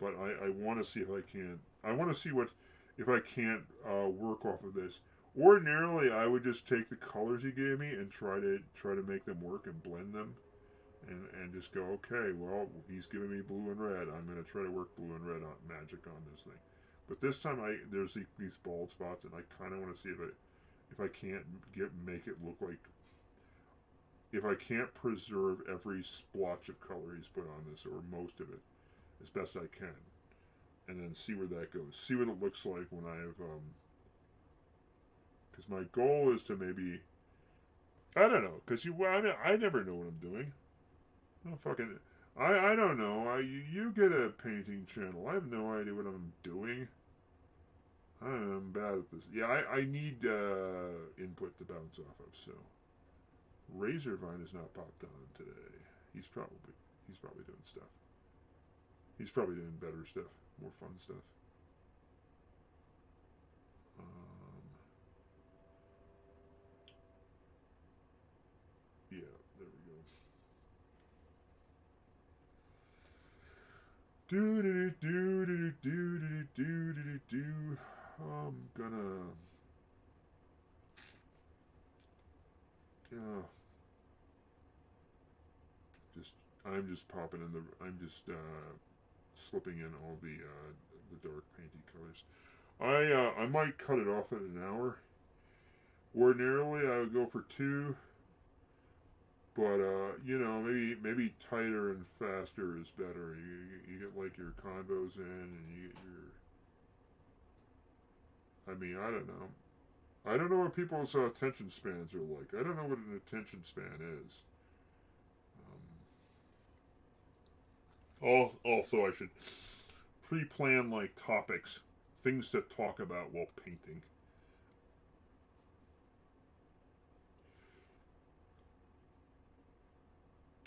but I want to see if I can. I want to see what if I can't work off of this. Ordinarily, I would just take the colors he gave me and try to make them work and blend them, and just go, okay, well, he's giving me blue and red. I'm gonna try to work blue and red on magic on this thing. But this time, there's these bald spots, and I kind of want to see if I can't make it look like if I can't preserve every splotch of color he's put on this, or most of it, as best I can, and then see where that goes. See what it looks like when I have, because my goal is to maybe, I don't know, because I never know what I'm doing. No fucking, I don't know. You get a painting channel. I have no idea what I'm doing. I'm bad at this. Yeah, I need input to bounce off of, so. Razorvine has not popped on today. He's probably doing stuff. He's probably doing better stuff, more fun stuff. Yeah, there we go. Do do do do do do do do do. I'm gonna. Yeah. I'm just popping in the. I'm just slipping in all the dark painty colors. I might cut it off at an hour. Ordinarily, I would go for 2, but you know, maybe tighter and faster is better. You get like your combos in, and you get your. I mean, I don't know. I don't know what people's attention spans are like. I don't know what an attention span is. Also, I should pre-plan like topics, things to talk about while painting.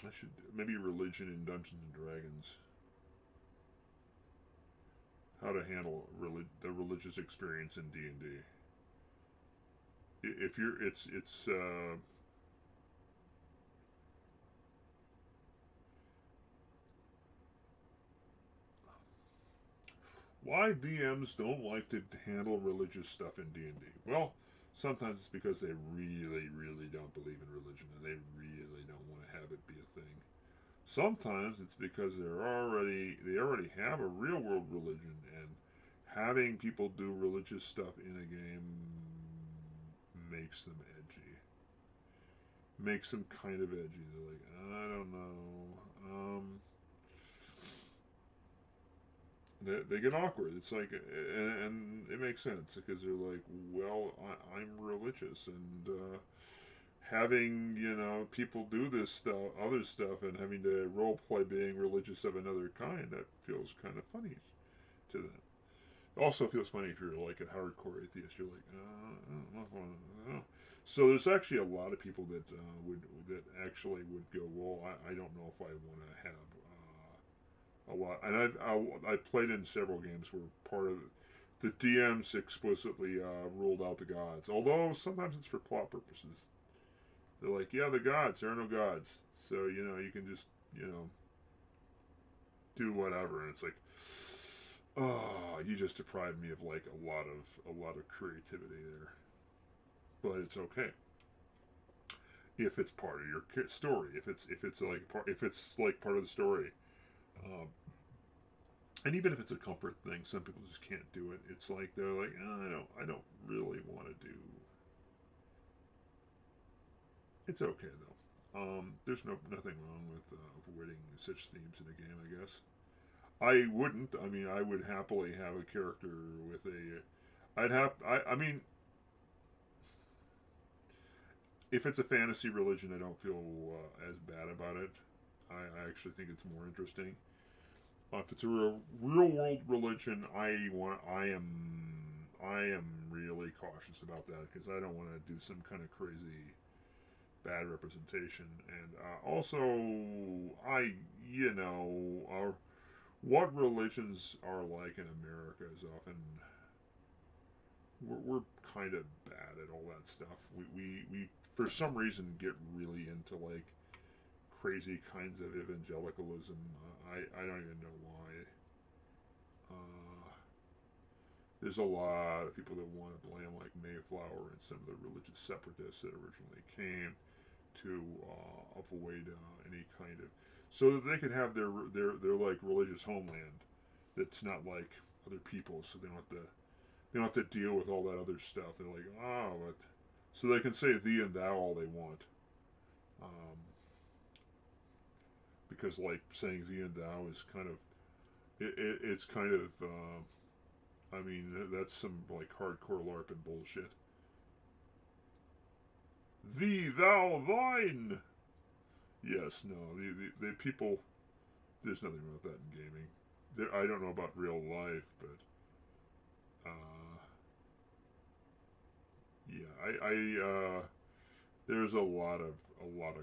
I should maybe religion in Dungeons and Dragons. How to handle the religious experience in D&D. If you're, it's Why DMs don't like to handle religious stuff in D&D? Well, sometimes it's because they really, really don't believe in religion and they really don't want to have it be a thing. Sometimes it's because they already have a real world religion, and having people do religious stuff in a game makes them edgy. Makes them kind of edgy. They're like, I don't know. They get awkward. It's like, and it makes sense because they're like, well, I'm religious, and having people do this stuff, other stuff, and having to role play being religious of another kind, that feels kind of funny to them. It also feels funny if you're like a hardcore atheist. You're like, I don't know. So there's actually a lot of people that that actually would go, well, I don't know if I want to have a lot. And I've played in several games where part of the DMs explicitly ruled out the gods. Although sometimes it's for plot purposes. They're like, yeah, the gods. There are no gods. So you can just do whatever. And it's like, oh, you just deprived me of like a lot of creativity there. But it's okay if it's part of your story. If it's like part of the story. Um, and even if it's a comfort thing, some people just can't do it. It's like they're like, oh, I don't really want to do. It's okay though. There's nothing wrong with avoiding such themes in a game, I guess. I wouldn't. I mean, I would happily have a character with a. I'd have. I mean, if it's a fantasy religion, I don't feel as bad about it. I actually think it's more interesting. If it's a real world religion, I am really cautious about that because I don't want to do some kind of crazy bad representation. And also, I what religions are like in America is often we're kind of bad at all that stuff. We for some reason get really into like crazy kinds of evangelicalism. I don't even know why. There's a lot of people that want to blame like Mayflower and some of the religious separatists that originally came to avoid any kind of so that they could have their like religious homeland that's not like other people, so they don't have to deal with all that other stuff. They're like, oh, but so they can say thee and thou all they want. Um, because like saying thee and thou is kind of it's kind of I mean that's some like hardcore LARP and bullshit. Thee, thou, thine. Yes, no, the people. There's nothing about that in gaming. I don't know about real life, but yeah, there's a lot of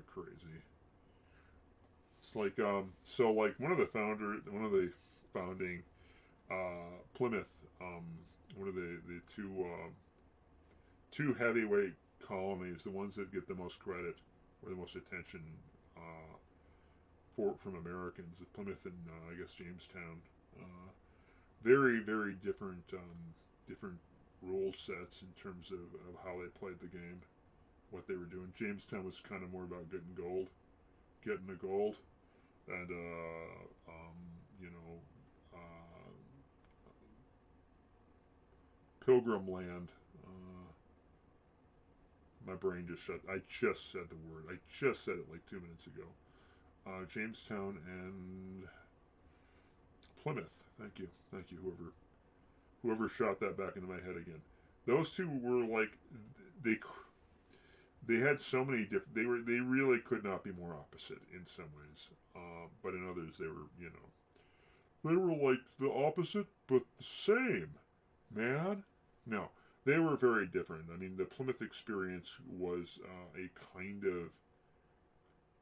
crazy. It's like so like one of the founding Plymouth, one of the two heavyweight colonies, the ones that get the most credit or the most attention from Americans, Plymouth and I guess Jamestown. Very very different rule sets in terms of how they played the game, what they were doing. Jamestown was kind of more about getting the gold, and you know, Pilgrim Land. My brain just shut. I just said the word. I just said it like 2 minutes ago. Jamestown and Plymouth. Thank you. Whoever shot that back into my head again. Those two were like they they had so many different. They really could not be more opposite in some ways, but in others they were like the opposite but the same. Man, no, they were very different. I mean, the Plymouth experience was a kind of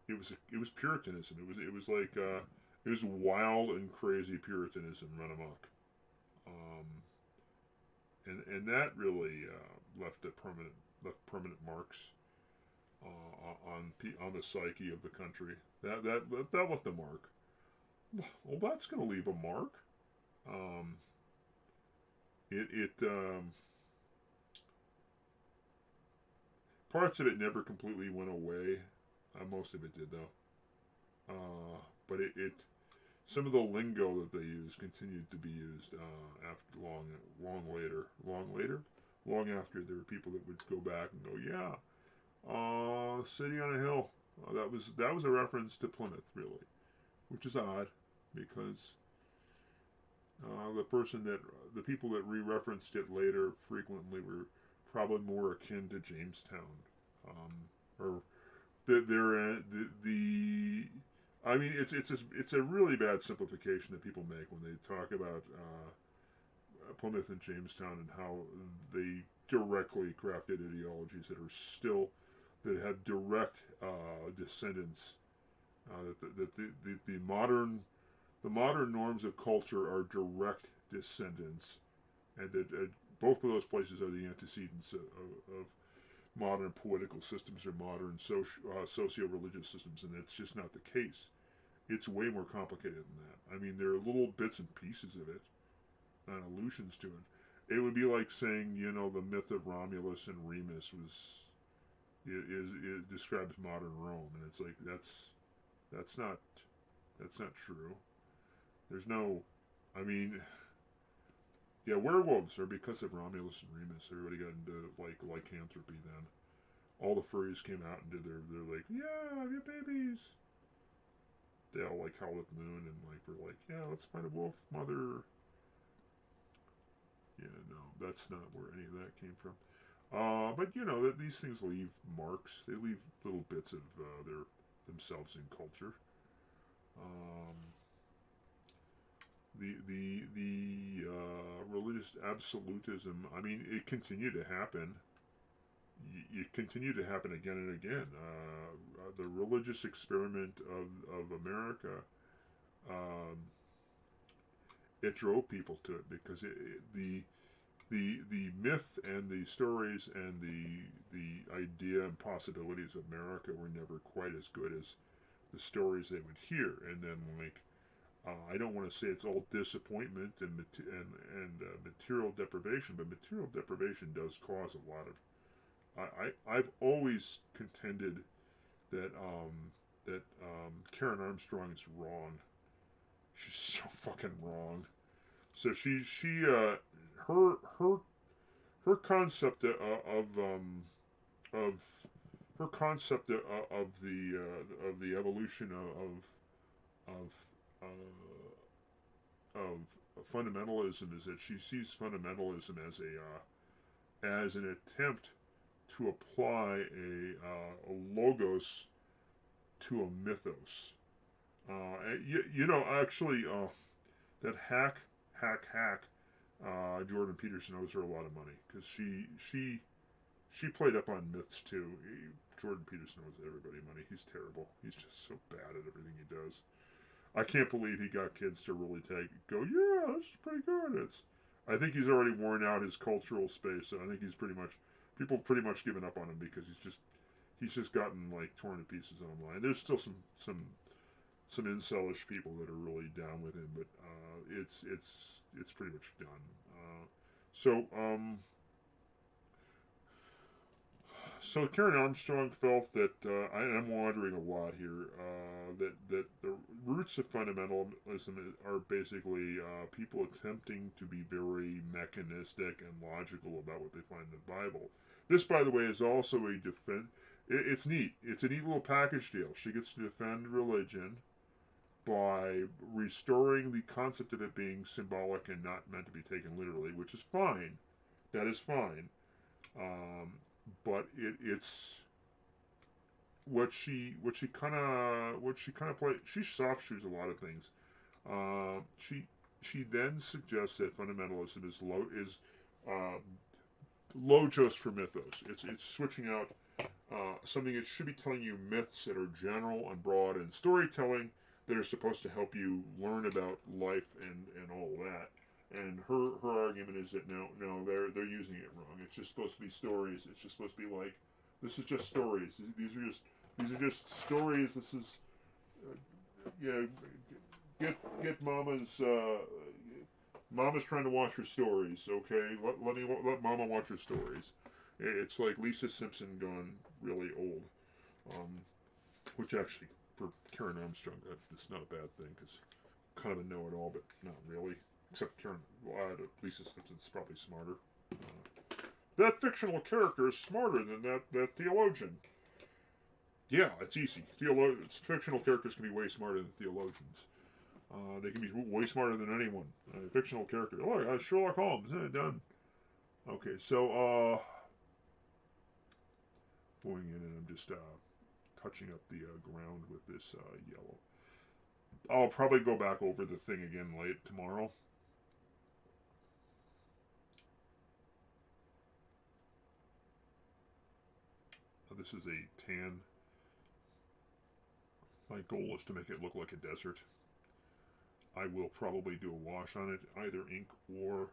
it was Puritanism. It was like it was wild and crazy Puritanism run amok, um, and that really left permanent marks on the psyche of the country. That left a mark. Well, that's going to leave a mark. Um, it parts of it never completely went away. Most of it did though. But it some of the lingo that they used continued to be used after long after. There were people that would go back and go, yeah, city on a hill. That was a reference to Plymouth, really, which is odd because the people that re-referenced it later frequently were probably more akin to Jamestown, or the I mean, it's a really bad simplification that people make when they talk about Plymouth and Jamestown and how they directly crafted ideologies that are still that have direct descendants. The modern norms of culture are direct descendants, and that both of those places are the antecedents of modern political systems or modern socio-religious systems, and it's just not the case. It's way more complicated than that. I mean, there are little bits and pieces of it, and allusions to it. It would be like saying, you know, the myth of Romulus and Remus it describes modern Rome, and it's like that's not true. There's no, I mean, yeah, werewolves are because of Romulus and Remus. Everybody got into like lycanthropy then. All the furries came out and did they're like, yeah, your babies. They all like howled at the moon and like were like, yeah, let's find a wolf mother. Yeah, no, that's not where any of that came from. But you know that these things leave marks. They leave little bits of themselves in culture. Um, the religious absolutism. I mean, it continued to happen. It continued to happen again and again. The religious experiment of America. Um, it drove people to it because the myth and the stories and the idea and possibilities of America were never quite as good as the stories they would hear. And then like I don't want to say it's all disappointment and material deprivation, but material deprivation does cause a lot of. I've always contended that Karen Armstrong is wrong. She's so fucking wrong. So her concept of her concept of the evolution of fundamentalism is that she sees fundamentalism as an attempt to apply a logos to a mythos. You know, actually, that hack, Jordan Peterson owes her a lot of money because she played up on myths too. Jordan Peterson owes everybody money. He's terrible. He's just so bad at everything he does. I can't believe he got kids to really go, yeah, this is pretty good. I think he's already worn out his cultural space. So I think people pretty much given up on him because he's just gotten like torn to pieces online. There's still some incelish people that are really down with him, but it's pretty much done. So Karen Armstrong felt that I'm wandering a lot here. That the roots of fundamentalism are basically people attempting to be very mechanistic and logical about what they find in the Bible. This, by the way, is also a defense. It's neat. It's a neat little package deal. She gets to defend religion by restoring the concept of it being symbolic and not meant to be taken literally, which is fine. That is fine. But it's what she kind of play. She soft shoes a lot of things. She then suggests that fundamentalism is logos for mythos. It's switching out something that should be telling you myths that are general and broad and storytelling that are supposed to help you learn about life and all that. And her argument is that no, they're using it wrong. It's just supposed to be stories. It's just supposed to be like, this is just stories. These are just stories. This is, Mama's trying to watch her stories. Okay, let Mama watch her stories. It's like Lisa Simpson gone really old, um, which actually for Karen Armstrong, it's not a bad thing because kind of a know-it-all, but not really. Except Karen, Lisa Simpson's probably smarter. That fictional character is smarter than that theologian. Yeah, it's easy. Fictional characters can be way smarter than theologians. They can be way smarter than anyone. Fictional character. Oh, Sherlock Holmes. Done. Okay, so going in and I'm just touching up the ground with this yellow. I'll probably go back over the thing again late tomorrow. This is a tan. My goal is to make it look like a desert. I will probably do a wash on it, either ink or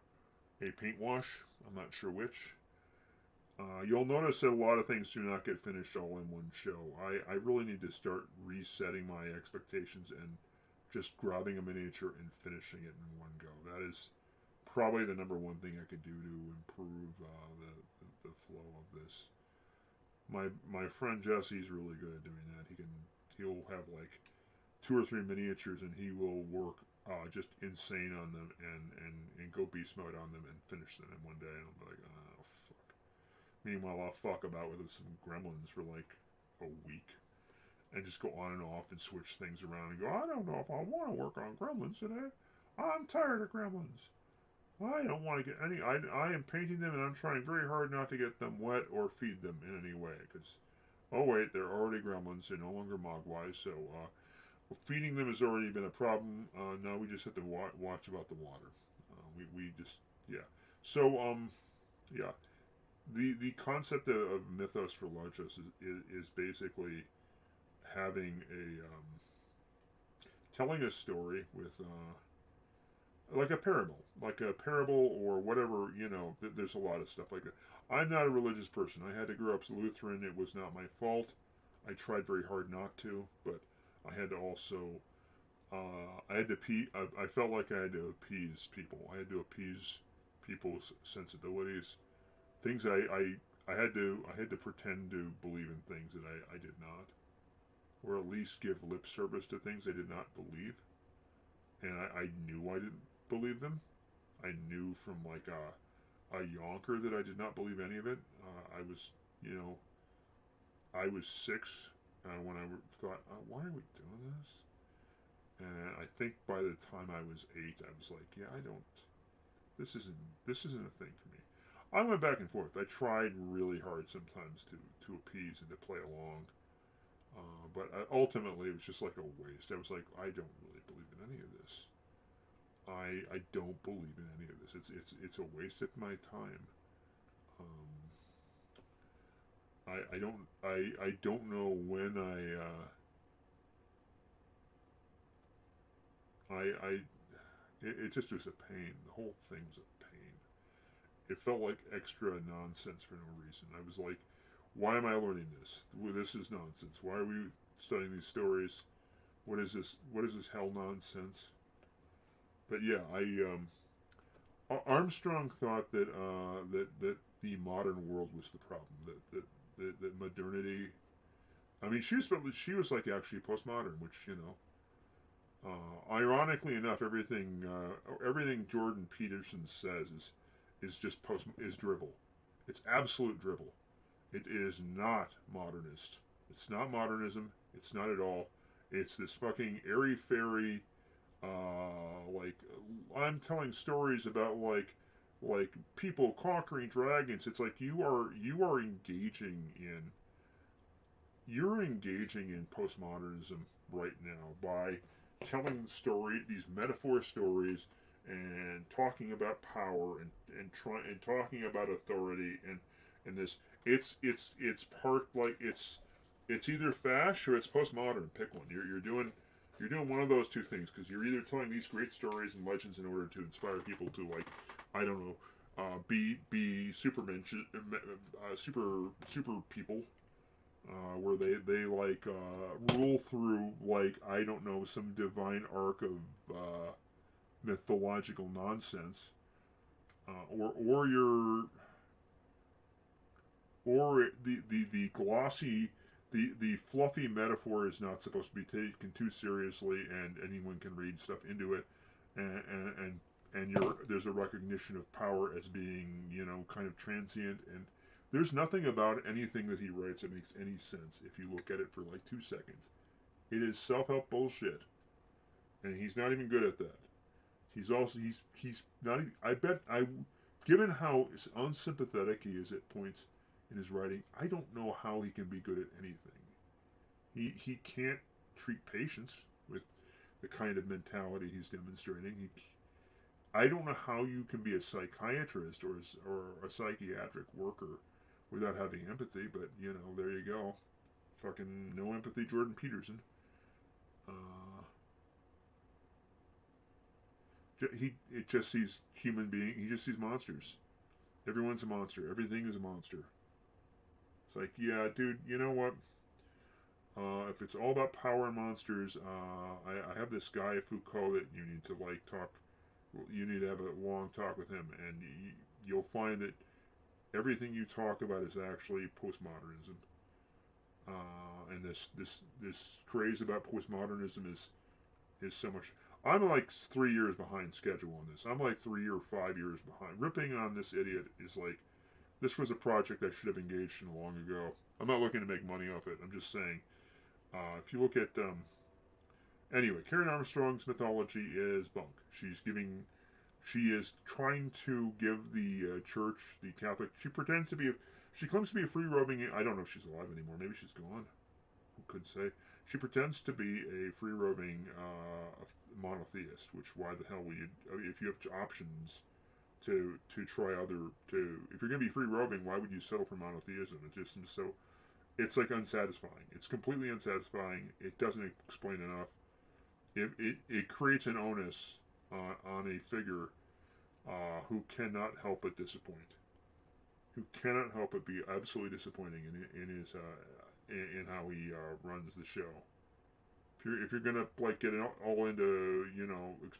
a paint wash. I'm not sure which. You'll notice that a lot of things do not get finished all in one show. I really need to start resetting my expectations and just grabbing a miniature and finishing it in one go. That is probably the number one thing I could do to improve the flow of this. My friend Jesse's really good at doing that. He'll have like 2 or 3 miniatures and he will work just insane on them and go beast mode on them and finish them in one day. And I'm like, oh fuck. Meanwhile, I'll fuck about with some gremlins for like a week and just go on and off and switch things around and go, I don't know if I want to work on gremlins today. I'm tired of gremlins. I don't want to get any. I am painting them and I'm trying very hard not to get them wet or feed them in any way because, oh wait, they're already gremlins. They're no longer mogwais, so feeding them has already been a problem. Now we just have to watch about the water. We just, yeah. So, yeah. The concept of mythos for Largos is basically having telling a story with like a parable or whatever, there's a lot of stuff like that. I'm not a religious person. I had to grow up Lutheran. It was not my fault. I tried very hard not to, but I had to also, I felt like I had to appease people. I had to appease people's sensibilities. Things I had to pretend to believe in things that I did not. Or at least give lip service to things I did not believe. And I knew I didn't believe them. I knew from like a yonker that I did not believe any of it. I was, I was 6 when I thought, why are we doing this? And I think by the time I was 8, I was like, yeah, this isn't a thing for me. I went back and forth. I tried really hard sometimes to appease and to play along. But ultimately, it was just like a waste. I was like, I don't really believe in any of this. I don't believe in any of this. It's a waste of my time. I don't know when it just was a pain. The whole thing was a pain. It felt like extra nonsense for no reason. I was like, why am I learning this? Well, this is nonsense. Why are we studying these stories? What is this? What is this hell nonsense? But yeah, Armstrong thought that that the modern world was the problem. That modernity. I mean, she was like actually postmodern, which ironically enough, everything Jordan Peterson says is just is drivel. It's absolute drivel. It is not modernist. It's not modernism. It's not at all. It's this fucking airy-fairy, like, I'm telling stories about, like people conquering dragons. It's like you're engaging in postmodernism right now by telling these metaphor stories and talking about power and talking about authority and this. It's part like it's either fash or it's postmodern. Pick one. You're doing one of those two things because you're either telling these great stories and legends in order to inspire people to, like, I don't know, be supermen, super people, where they like rule through, like, I don't know, some divine arc of mythological nonsense, or your or the glossy, the fluffy metaphor is not supposed to be taken too seriously, and anyone can read stuff into it, and there's a recognition of power as being, kind of transient, and there's nothing about anything that he writes that makes any sense if you look at it for like 2 seconds. It is self-help bullshit, and he's not even good at that. He's not even, given how unsympathetic he is at points in his writing, I don't know how he can be good at anything. He can't treat patients with the kind of mentality he's demonstrating. I don't know how you can be a psychiatrist or a psychiatric worker without having empathy, but there you go. Fucking no empathy, Jordan Peterson. It just sees human being. He just sees monsters. Everyone's a monster. Everything is a monster. It's like, yeah, dude, you know what? If it's all about power and monsters, I have this guy Foucault that you need to talk. You need to have a long talk with him, and you'll find that everything you talk about is actually postmodernism. And this craze about postmodernism is so much. I'm like 3 years behind schedule on this. I'm like 3 or 5 years behind. Ripping on this idiot is like, this was a project I should have engaged in long ago. I'm not looking to make money off it. I'm just saying, if you look at, anyway, Karen Armstrong's mythology is bunk. She is trying to give the church, the Catholic, she claims to be a free-roaming, I don't know if she's alive anymore. Maybe she's gone. Who could say? She pretends to be a free-roaming monotheist, which why the hell would you, if you have options to try if you're going to be free-roaming, why would you settle for monotheism? It just seems so, it's like unsatisfying. It's completely unsatisfying. It doesn't explain enough. It creates an onus on a figure who cannot help but disappoint. Who cannot help but be absolutely disappointing in his in how he runs the show. If you're gonna get all into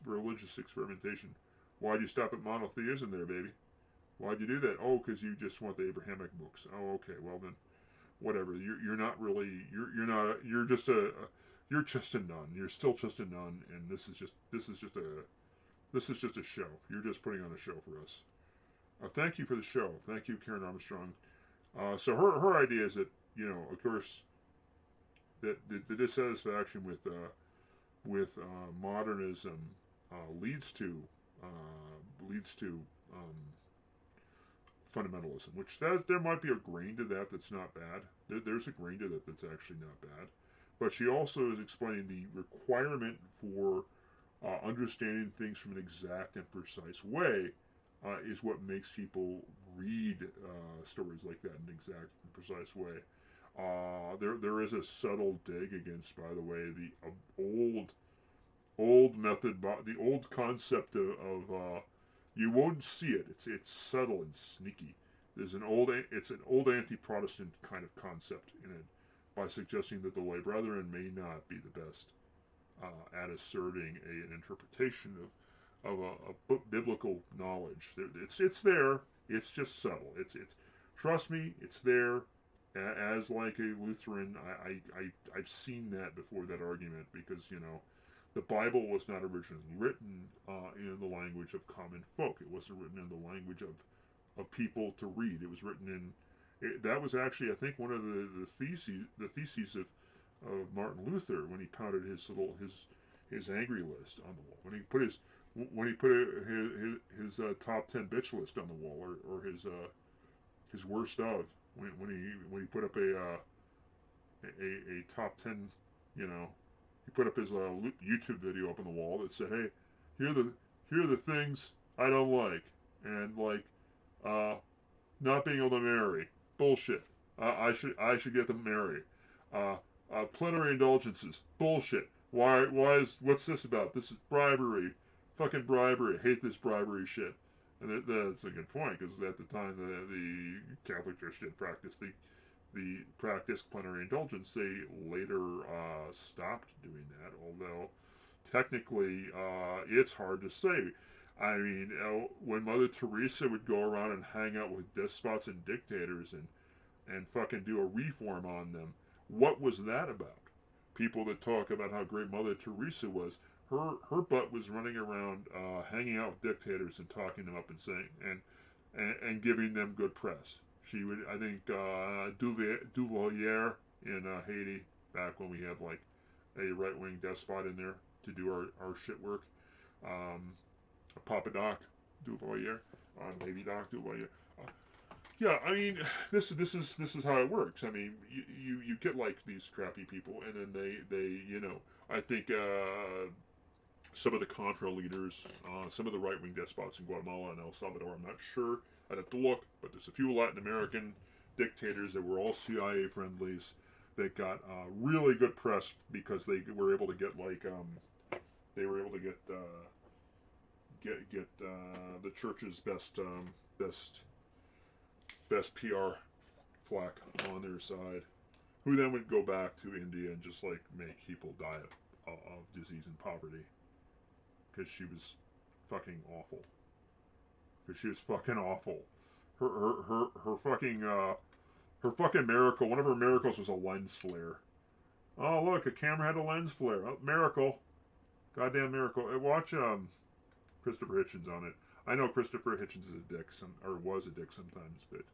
religious experimentation, why'd you stop at monotheism there, baby? Why'd you do that? Oh, because you just want the Abrahamic books. Oh, okay. Well then, whatever. You're not really you're just a nun. You're still just a nun, and this is just a show. You're just putting on a show for us. Thank you for the show. Thank you, Karen Armstrong. So her idea is that, of course, that the dissatisfaction with modernism leads to fundamentalism, which there might be a grain to that that's not bad. There's a grain to that that's actually not bad. But she also is explaining the requirement for understanding things from an exact and precise way is what makes people read stories like that in an exact and precise way. There is a subtle dig against, by the way, the old method, the old concept of you won't see it. It's subtle and sneaky. It's an old anti-Protestant kind of concept in it, by suggesting that the lay brethren may not be the best at asserting an interpretation of a biblical knowledge. It's there. It's just subtle. It's trust me, it's there. As like a Lutheran, I've seen that before, that argument, because the Bible was not originally written in the language of common folk. It wasn't written in the language of people to read. It was written in that was actually, I think, one of the theses of Martin Luther, when he pounded his angry list on the wall, when he put his top 10 bitch list on the wall, or his worst of, when he put up a top 10, he put up his YouTube video up on the wall that said, hey, here are the things I don't like, and not being able to marry, bullshit. I should get to marry. Plenary indulgences, bullshit. What's this about? This is bribery, fucking bribery. I hate this bribery shit. And that's a good point, because at the time the Catholic Church did practice the practice plenary indulgence. They later stopped doing that, although technically, it's hard to say. I mean, when Mother Teresa would go around and hang out with despots and dictators and fucking do a reform on them, what was that about? People that talk about how great Mother Teresa was, her butt was running around, hanging out with dictators and talking them up and saying and giving them good press. She would, I think, Duvalier in Haiti, back when we had like a right wing despot in there to do our shit work. Um, Papa Doc Duvalier, maybe Doc Duvalier. Yeah, I mean, this is how it works. I mean, you get like these crappy people, and then they I think some of the Contra leaders, some of the right wing despots in Guatemala and El Salvador. I'm not sure. I'd have to look, but there's a few Latin American dictators that were all CIA friendlies that got really good press because they were able to get like they were able to get the church's best PR flack on their side, who then would go back to India and just like make people die of disease and poverty because she was fucking awful. Because she was fucking awful. Her fucking miracle. One of her miracles was a lens flare. Oh look, a camera had a lens flare. Oh, miracle. Goddamn miracle. Watch Christopher Hitchens on it. I know Christopher Hitchens is a dick, or was a dick sometimes, but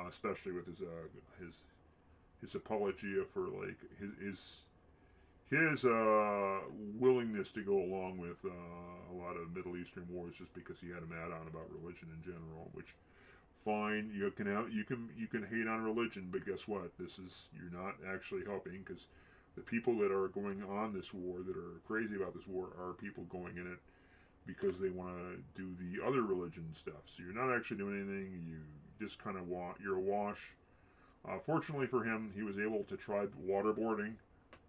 especially with his apologia for like his willingness to go along with a lot of Middle Eastern wars just because he had an add-on about religion in general. Which, fine, you can hate on religion, but guess what? You're not actually helping, because the people that are going on this war, that are crazy about this war, are people going in it because they want to do the other religion stuff. So you're not actually doing anything. You just kind of you're awash. Fortunately for him, he was able to try waterboarding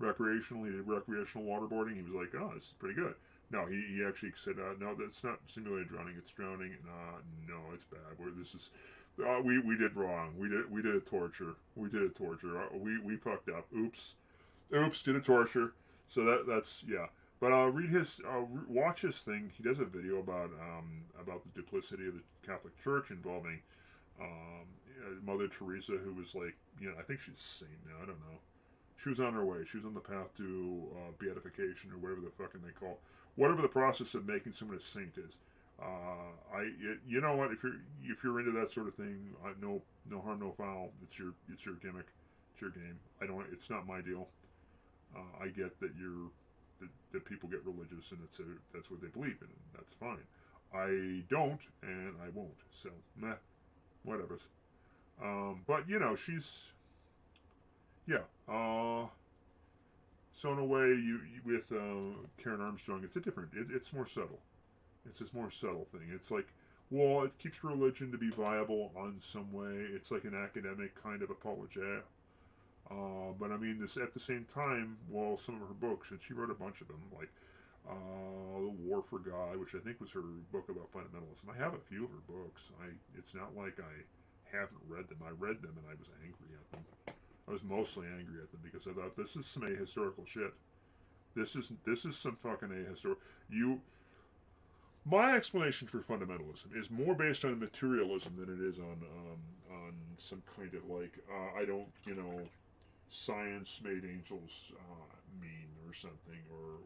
recreationally. He did recreational waterboarding. He was like, oh, this is pretty good. No, he actually said, no, that's not simulated drowning. It's drowning. No, it's bad. We did wrong. We did a torture. We did a torture. We fucked up. Oops, did a torture. So that's yeah. But watch his thing. He does a video about the duplicity of the Catholic Church involving Mother Teresa, who was like, I think she's a saint now. I don't know. She was on her way. She was on the path to beatification, or whatever the fucking they call, whatever the process of making someone a saint is. You know what? If you're into that sort of thing, no harm, no foul. It's your gimmick. It's your game. It's not my deal. I get that that people get religious and that's what they believe in, and that's fine. I don't, and I won't. So meh, whatever. But she's so in a way, you with Karen Armstrong, it's more subtle. It's this more subtle thing. It's like, well, it keeps religion to be viable on some way. It's like an academic kind of apologia. But I mean, this at the same time, well, some of her books, and she wrote a bunch of them, like The War for God, which I think was her book about fundamentalism. I have a few of her books. It's not like I haven't read them. I read them and I was angry at them. I was mostly angry at them because I thought, this is some ahistorical shit. This is some fucking ahistorical. My explanation for fundamentalism is more based on materialism than it is on some kind of like I don't science made angels mean or something, or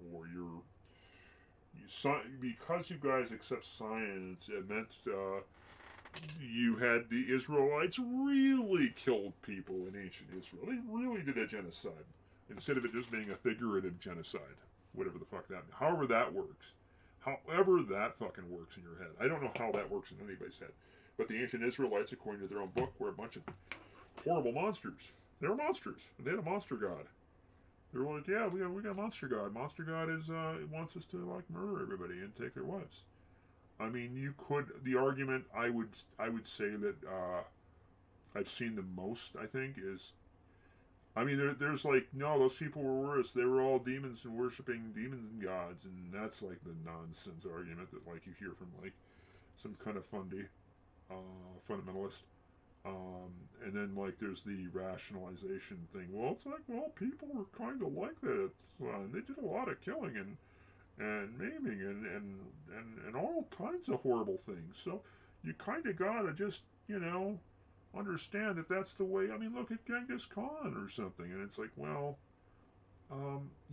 because you guys accept science, it meant you had the Israelites really killed people in ancient Israel. They really did a genocide instead of it just being a figurative genocide, whatever the fuck that means. However that works. However that fucking works in your head. I don't know how that works in anybody's head. But the ancient Israelites, according to their own book, were a bunch of horrible monsters. They were monsters. And they had a monster god. They were like, yeah, we got a monster god. Monster god wants us to like murder everybody and take their wives. I mean, the argument I would say that I've seen the most, I think, is, I mean, there's like, no, those people were worse. They were all demons and worshiping demons and gods, and that's like the nonsense argument that like you hear from like some kind of fundamentalist. And then like there's the rationalization thing. Well, it's like, well, people were kind of like that. They did a lot of killing, and and maiming and all kinds of horrible things. So you kind of gotta just, understand that that's the way. I mean, look at Genghis Khan or something, and it's like, well,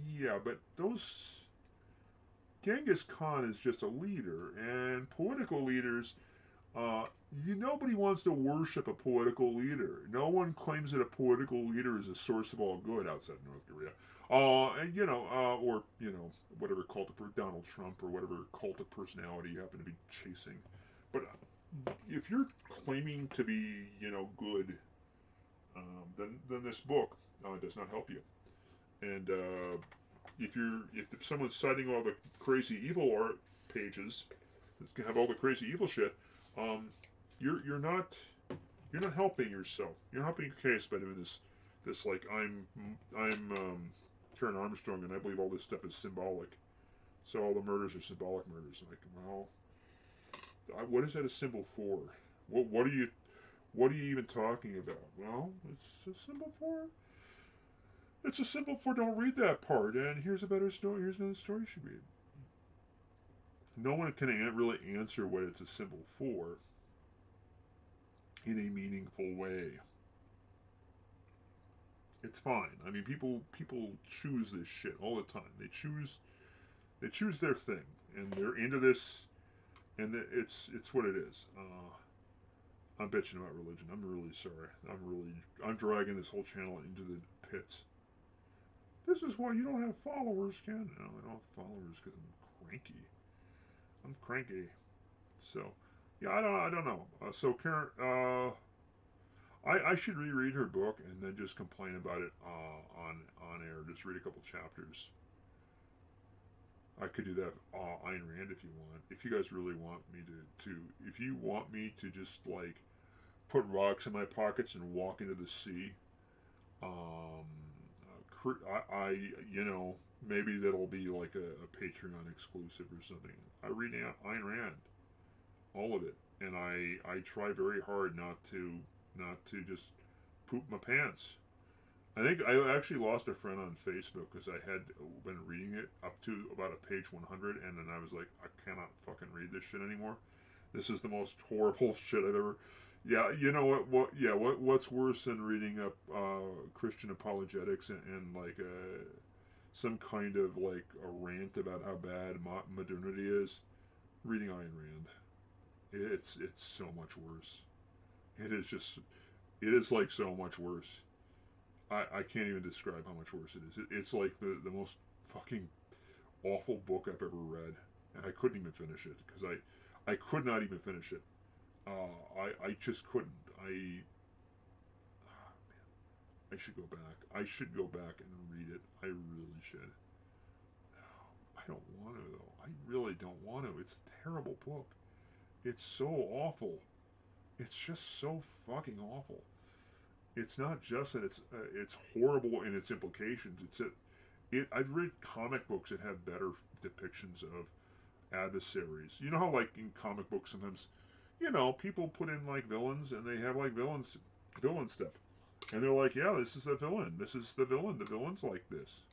yeah, but those Genghis Khan is just a leader, and political leaders, uh, nobody wants to worship a political leader. No one claims that a political leader is a source of all good outside North Korea. And or whatever cult of Donald Trump or whatever cult of personality you happen to be chasing. But if you're claiming to be, good, then this book does not help you. And if someone's citing all the crazy evil art pages that have all the crazy evil shit, um, you're not helping yourself. You're not helping your case by doing this like I'm Karen Armstrong and I believe all this stuff is symbolic. So all the murders are symbolic murders. Like, well, what is that a symbol for? What are you even talking about? Well, it's a symbol for. It's a symbol for don't read that part. And here's a better story. Here's another story you should read. No one can really answer what it's a symbol for in a meaningful way. It's fine. I mean, people choose this shit all the time. They choose their thing, and they're into this, and it's what it is. I'm bitching about religion. I'm really sorry. I'm dragging this whole channel into the pits. This is why you don't have followers, Ken. No, I don't have followers because I'm cranky. I'm cranky. So, yeah, I don't know. So Karen, I should reread her book and then just complain about it on air. Just read a couple chapters. I could do that Ayn Rand if you want. If you guys really want me to if you want me to just like put rocks in my pockets and walk into the sea, I maybe that'll be like a Patreon exclusive or something. I read Ayn Rand, all of it, and I try very hard not to just poop my pants. I think I actually lost a friend on Facebook because I had been reading it up to about a page 100, and then I was like, I cannot fucking read this shit anymore. This is the most horrible shit I've ever. Yeah, you know what's worse than reading up Christian apologetics and like some kind of like a rant about how bad modernity is? Reading Ayn Rand. It's so much worse. It is like so much worse. I can't even describe how much worse it is. It's like the most fucking awful book I've ever read, and I couldn't even finish it because I could not even finish it. I just couldn't. I should go back. I should go back and read it. I really should. I don't want to though. I really don't want to. It's a terrible book. It's so awful. It's just so fucking awful. It's not just that it's horrible in its implications. I've read comic books that have better depictions of adversaries. You know how like in comic books sometimes, people put in like villains and they have like villain stuff, and they're like, yeah, this is the villain. This is the villain. The villain's like this,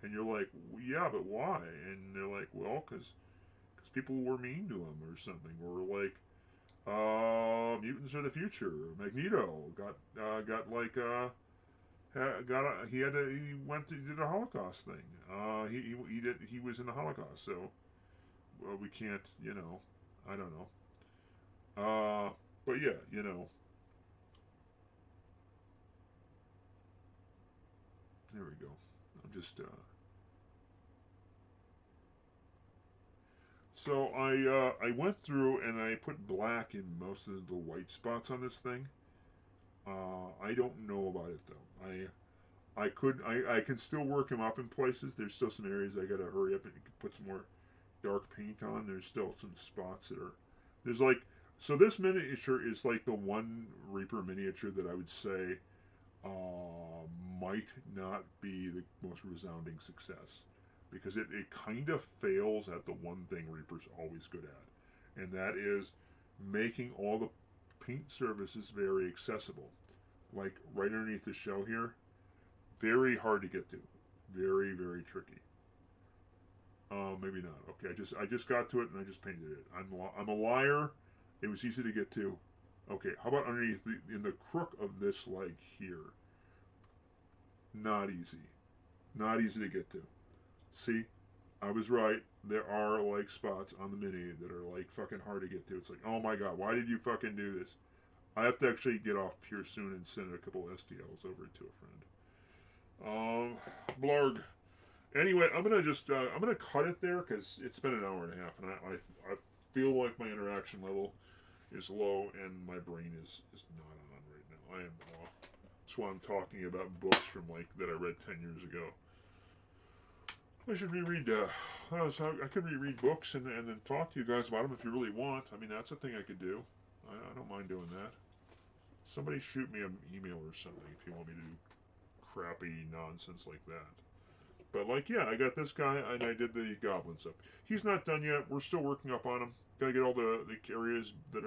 and you're like, yeah, but why? And they're like, well, because people were mean to him or something, or like Mutants of the Future. Magneto he went to did a Holocaust thing. He was in the Holocaust, so we can't, I don't know. But yeah, there we go. I'm just So I went through and I put black in most of the white spots on this thing. I don't know about it though. I can still work them up in places. There's still some areas I gotta hurry up and put some more dark paint on. There's still some spots that are there's like so this miniature is like the one Reaper miniature that I would say might not be the most resounding success because it kind of fails at the one thing Reaper's always good at, and that is making all the paint surfaces very accessible. Like right underneath the shell here, very hard to get to, very very tricky. Maybe not. Okay, I just got to it and I just painted it. I'm a liar. It was easy to get to. Okay, how about underneath in the crook of this leg here? Not easy. Not easy to get to. See, I was right. There are like spots on the mini that are like fucking hard to get to. It's like, oh my god, why did you fucking do this? I have to actually get off here soon and send a couple STLs over to a friend. Blarg. Anyway, I'm gonna cut it there because it's been an hour and a half, and I feel like my interaction level is low and my brain is not on right now. I am off. That's why I'm talking about books from like that I read 10 years ago. I should reread. I could reread books and then talk to you guys about them if you really want. I mean, that's a thing I could do. I don't mind doing that. Somebody shoot me an email or something if you want me to do crappy nonsense like that. But like, yeah, I got this guy and I did the goblin stuff. He's not done yet. We're still working up on him. Gotta get all the areas that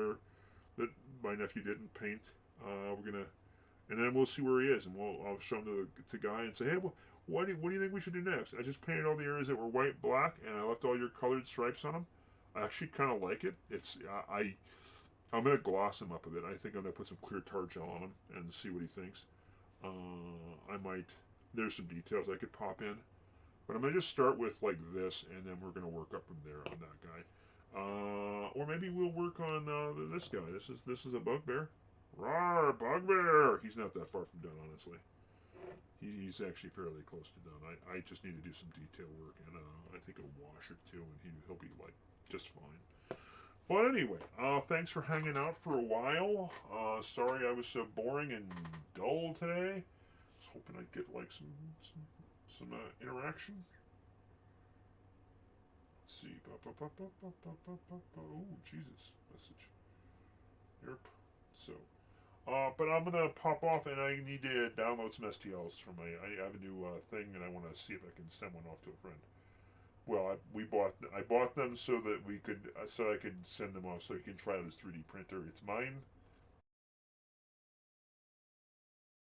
my nephew didn't paint. We're gonna, and then we'll see where he is, and I'll show him to Guy and say, hey, well, what do you think we should do next? I just painted all the areas that were white, black, and I left all your colored stripes on them. I actually kind of like it. I'm gonna gloss him up a bit. I think I'm gonna put some clear tar gel on him and see what he thinks. I might. There's some details I could pop in, but I'm gonna just start with like this, and then we're gonna work up from there on that guy. Or maybe we'll work on this guy. This is a bugbear. Rawr, bugbear! He's not that far from done, honestly. He's actually fairly close to done. I just need to do some detail work and I think a wash or two, and he'll be like just fine. But anyway, thanks for hanging out for a while. Sorry I was so boring and dull today. I was hoping I'd get like some interaction. Let's see. Oh, Jesus. Message. Yep. So, but I'm gonna pop off, and I need to download some STLs from I have a new thing, and I want to see if I can send one off to a friend. Well, I bought them so that we could so I could send them off so he can try out his 3D printer. It's mine.